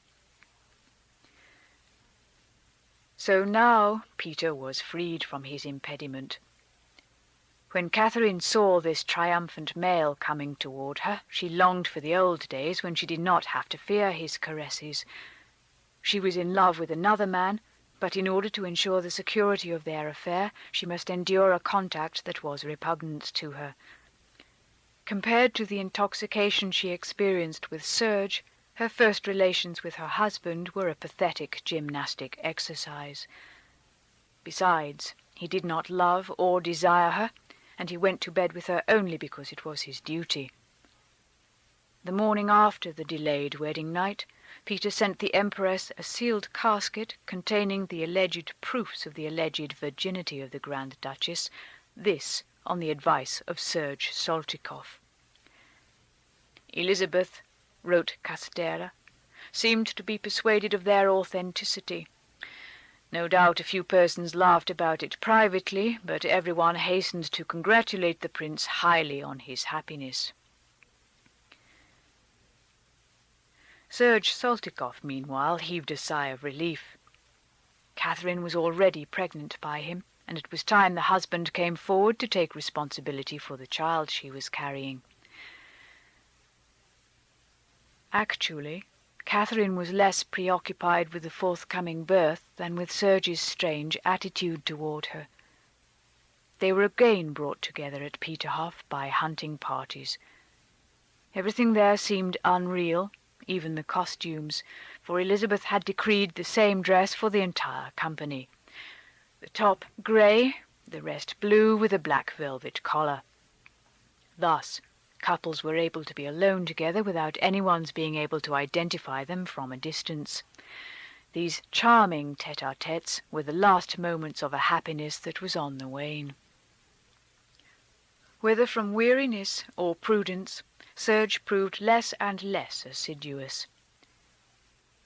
So now Peter was freed from his impediment. When Catherine saw this triumphant male coming toward her, she longed for the old days when she did not have to fear his caresses. She was in love with another man, but in order to ensure the security of their affair, she must endure a contact that was repugnant to her. Compared to the intoxication she experienced with Serge, her first relations with her husband were a pathetic gymnastic exercise. Besides, he did not love or desire her, and he went to bed with her only because it was his duty. The morning after the delayed wedding night, Peter sent the Empress a sealed casket containing the alleged proofs of the alleged virginity of the Grand Duchess, this on the advice of Serge Soltykov. Elizabeth, wrote Castera, seemed to be persuaded of their authenticity. No doubt a few persons laughed about it privately, but everyone hastened to congratulate the prince highly on his happiness. Serge Soltykov, meanwhile, heaved a sigh of relief. Catherine was already pregnant by him, and it was time the husband came forward to take responsibility for the child she was carrying. Actually, Catherine was less preoccupied with the forthcoming birth than with Serge's strange attitude toward her. They were again brought together at Peterhof by hunting parties. Everything there seemed unreal, even the costumes, for Elizabeth had decreed the same dress for the entire company. The top grey, the rest blue with a black velvet collar. Thus, couples were able to be alone together without anyone's being able to identify them from a distance. These charming tete-a-tetes were the last moments of a happiness that was on the wane. Whether from weariness or prudence, Serge proved less and less assiduous.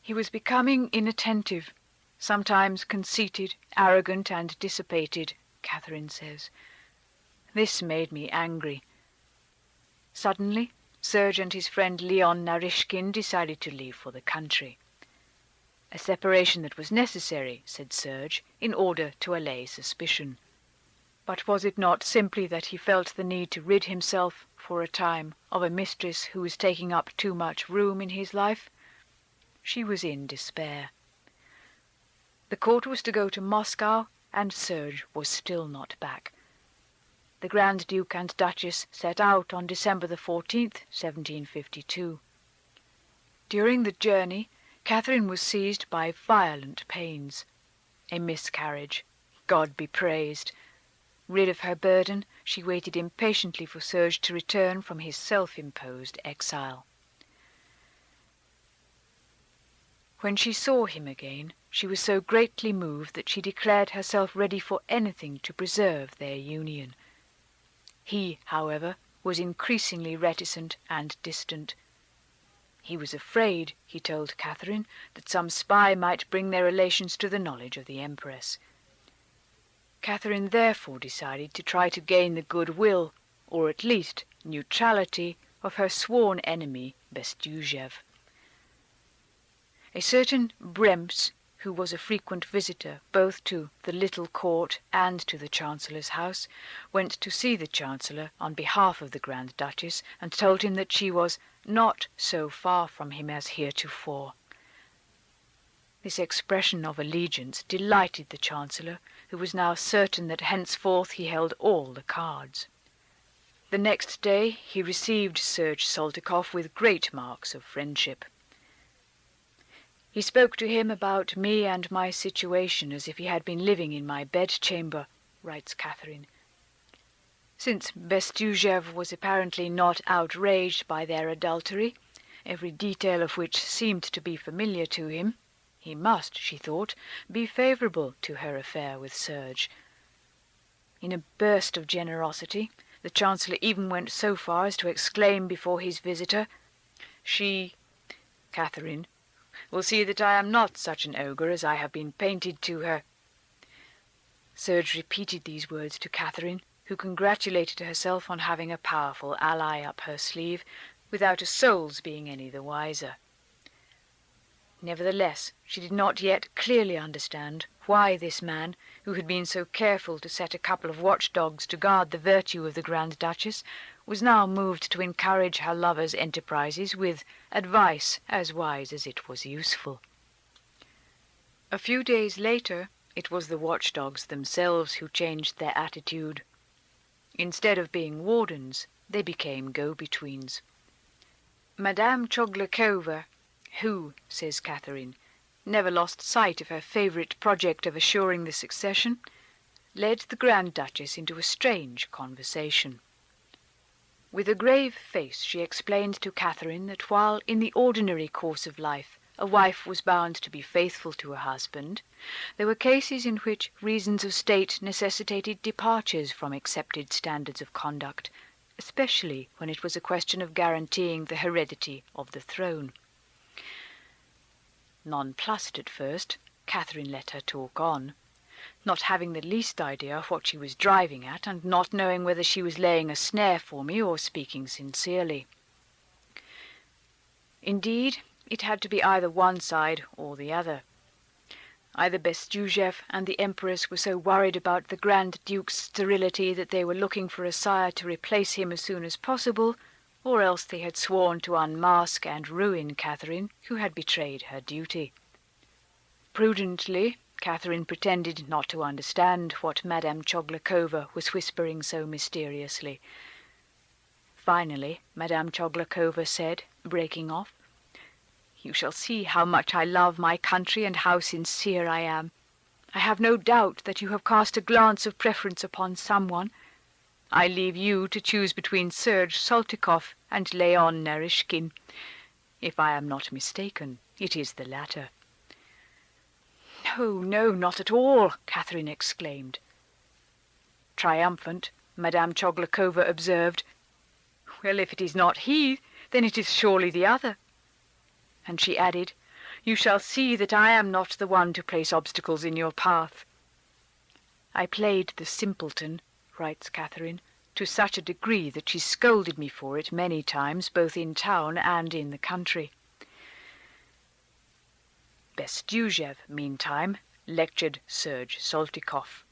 He was becoming inattentive, sometimes conceited, arrogant, and dissipated, Catherine says. This made me angry. Suddenly, Serge and his friend Leon Narishkin decided to leave for the country. A separation that was necessary, said Serge, in order to allay suspicion. But was it not simply that he felt the need to rid himself, for a time, of a mistress who was taking up too much room in his life? She was in despair. The court was to go to Moscow, and Serge was still not back. The Grand Duke and Duchess set out on December the 14th, 1752. During the journey, Catherine was seized by violent pains. A miscarriage, God be praised! Rid of her burden, she waited impatiently for Serge to return from his self-imposed exile. When she saw him again, she was so greatly moved that she declared herself ready for anything to preserve their union. He, however, was increasingly reticent and distant. He was afraid, he told Catherine, that some spy might bring their relations to the knowledge of the Empress. Catherine therefore decided to try to gain the goodwill, or at least neutrality, of her sworn enemy, Bestuzhev. A certain Brems, who was a frequent visitor both to the little court and to the Chancellor's house, went to see the Chancellor on behalf of the Grand Duchess and told him that she was not so far from him as heretofore. This expression of allegiance delighted the Chancellor, who was now certain that henceforth he held all the cards. The next day he received Serge Saltykov with great marks of friendship. He spoke to him about me and my situation as if he had been living in my bedchamber, writes Catherine. Since Bestuzhev was apparently not outraged by their adultery, every detail of which seemed to be familiar to him, he must, she thought, be favourable to her affair with Serge. In a burst of generosity, the Chancellor even went so far as to exclaim before his visitor, "She, Catherine, will see that I am not such an ogre as I have been painted to her." Serge repeated these words to Catherine, who congratulated herself on having a powerful ally up her sleeve, without a soul's being any the wiser. Nevertheless, she did not yet clearly understand why this man, who had been so careful to set a couple of watchdogs to guard the virtue of the Grand Duchess, was now moved to encourage her lover's enterprises with advice as wise as it was useful. A few days later, it was the watchdogs themselves who changed their attitude. Instead of being wardens, they became go-betweens. Madame Choglakova, who, says Catherine, never lost sight of her favourite project of assuring the succession, led the Grand Duchess into a strange conversation. With a grave face she explained to Catherine that while in the ordinary course of life a wife was bound to be faithful to her husband, there were cases in which reasons of state necessitated departures from accepted standards of conduct, especially when it was a question of guaranteeing the heredity of the throne. Nonplussed at first, Catherine let her talk on, not having the least idea what she was driving at, and not knowing whether she was laying a snare for me or speaking sincerely. Indeed, it had to be either one side or the other. Either Bestuzhev and the Empress were so worried about the Grand Duke's sterility that they were looking for a sire to replace him as soon as possible, or else they had sworn to unmask and ruin Catherine, who had betrayed her duty. Prudently, Catherine pretended not to understand what Madame Choglakova was whispering so mysteriously. Finally, Madame Choglakova said, breaking off, "You shall see how much I love my country and how sincere I am. I have no doubt that you have cast a glance of preference upon someone. I leave you to choose between Serge Saltykov and Leon Narishkin. If I am not mistaken, it is the latter." "No, no, not at all," Catherine exclaimed. Triumphant, Madame Choglakova observed, "Well, if it is not he, then it is surely the other." And she added, "You shall see that I am not the one to place obstacles in your path." "I played the simpleton," writes Catherine, "to such a degree that she scolded me for it many times, both in town and in the country." Bestuzhev, meantime, lectured Serge Saltykov.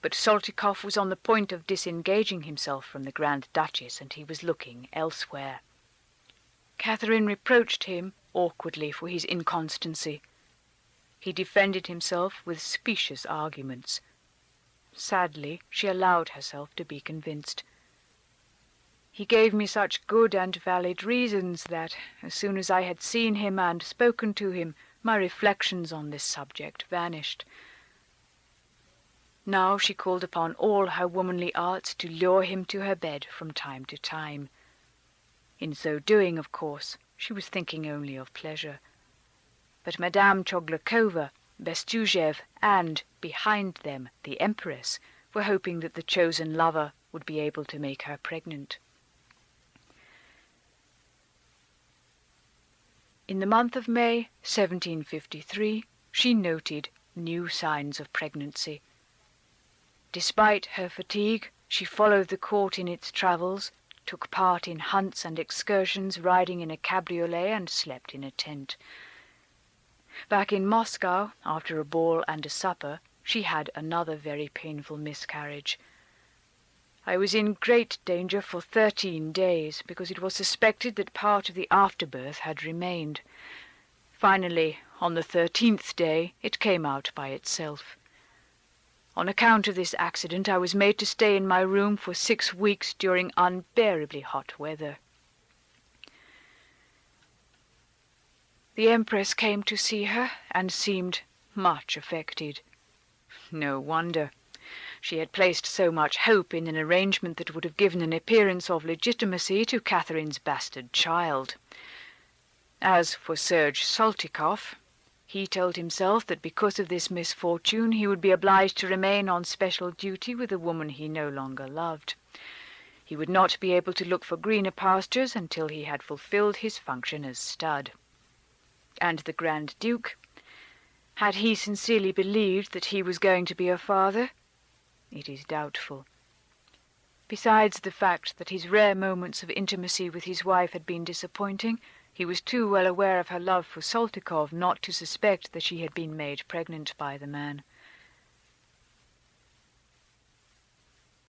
but Soltikoff was on the point of disengaging himself from the Grand Duchess, and he was looking elsewhere. Catherine reproached him awkwardly for his inconstancy. He defended himself with specious arguments. Sadly, she allowed herself to be convinced. He gave me such good and valid reasons that, as soon as I had seen him and spoken to him, my reflections on this subject vanished. Now she called upon all her womanly arts to lure him to her bed from time to time. In so doing, of course, she was thinking only of pleasure. But Madame Choglakova, Bestujev, and, behind them, the Empress, were hoping that the chosen lover would be able to make her pregnant. In the month of May, 1753, she noted new signs of pregnancy. Despite her fatigue, she followed the court in its travels, took part in hunts and excursions, riding in a cabriolet and slept in a tent. Back in Moscow, after a ball and a supper, she had another very painful miscarriage. I was in great danger for 13 days, because it was suspected that part of the afterbirth had remained. Finally, on the 13th day, it came out by itself. On account of this accident, I was made to stay in my room for 6 weeks during unbearably hot weather. The Empress came to see her and seemed much affected. No wonder. She had placed so much hope in an arrangement that would have given an appearance of legitimacy to Catherine's bastard child. As for Serge Soltikoff, he told himself that because of this misfortune he would be obliged to remain on special duty with a woman he no longer loved. He would not be able to look for greener pastures until he had fulfilled his function as stud. And the Grand Duke, had he sincerely believed that he was going to be a father? It is doubtful. Besides the fact that his rare moments of intimacy with his wife had been disappointing, he was too well aware of her love for Soltikoff not to suspect that she had been made pregnant by the man.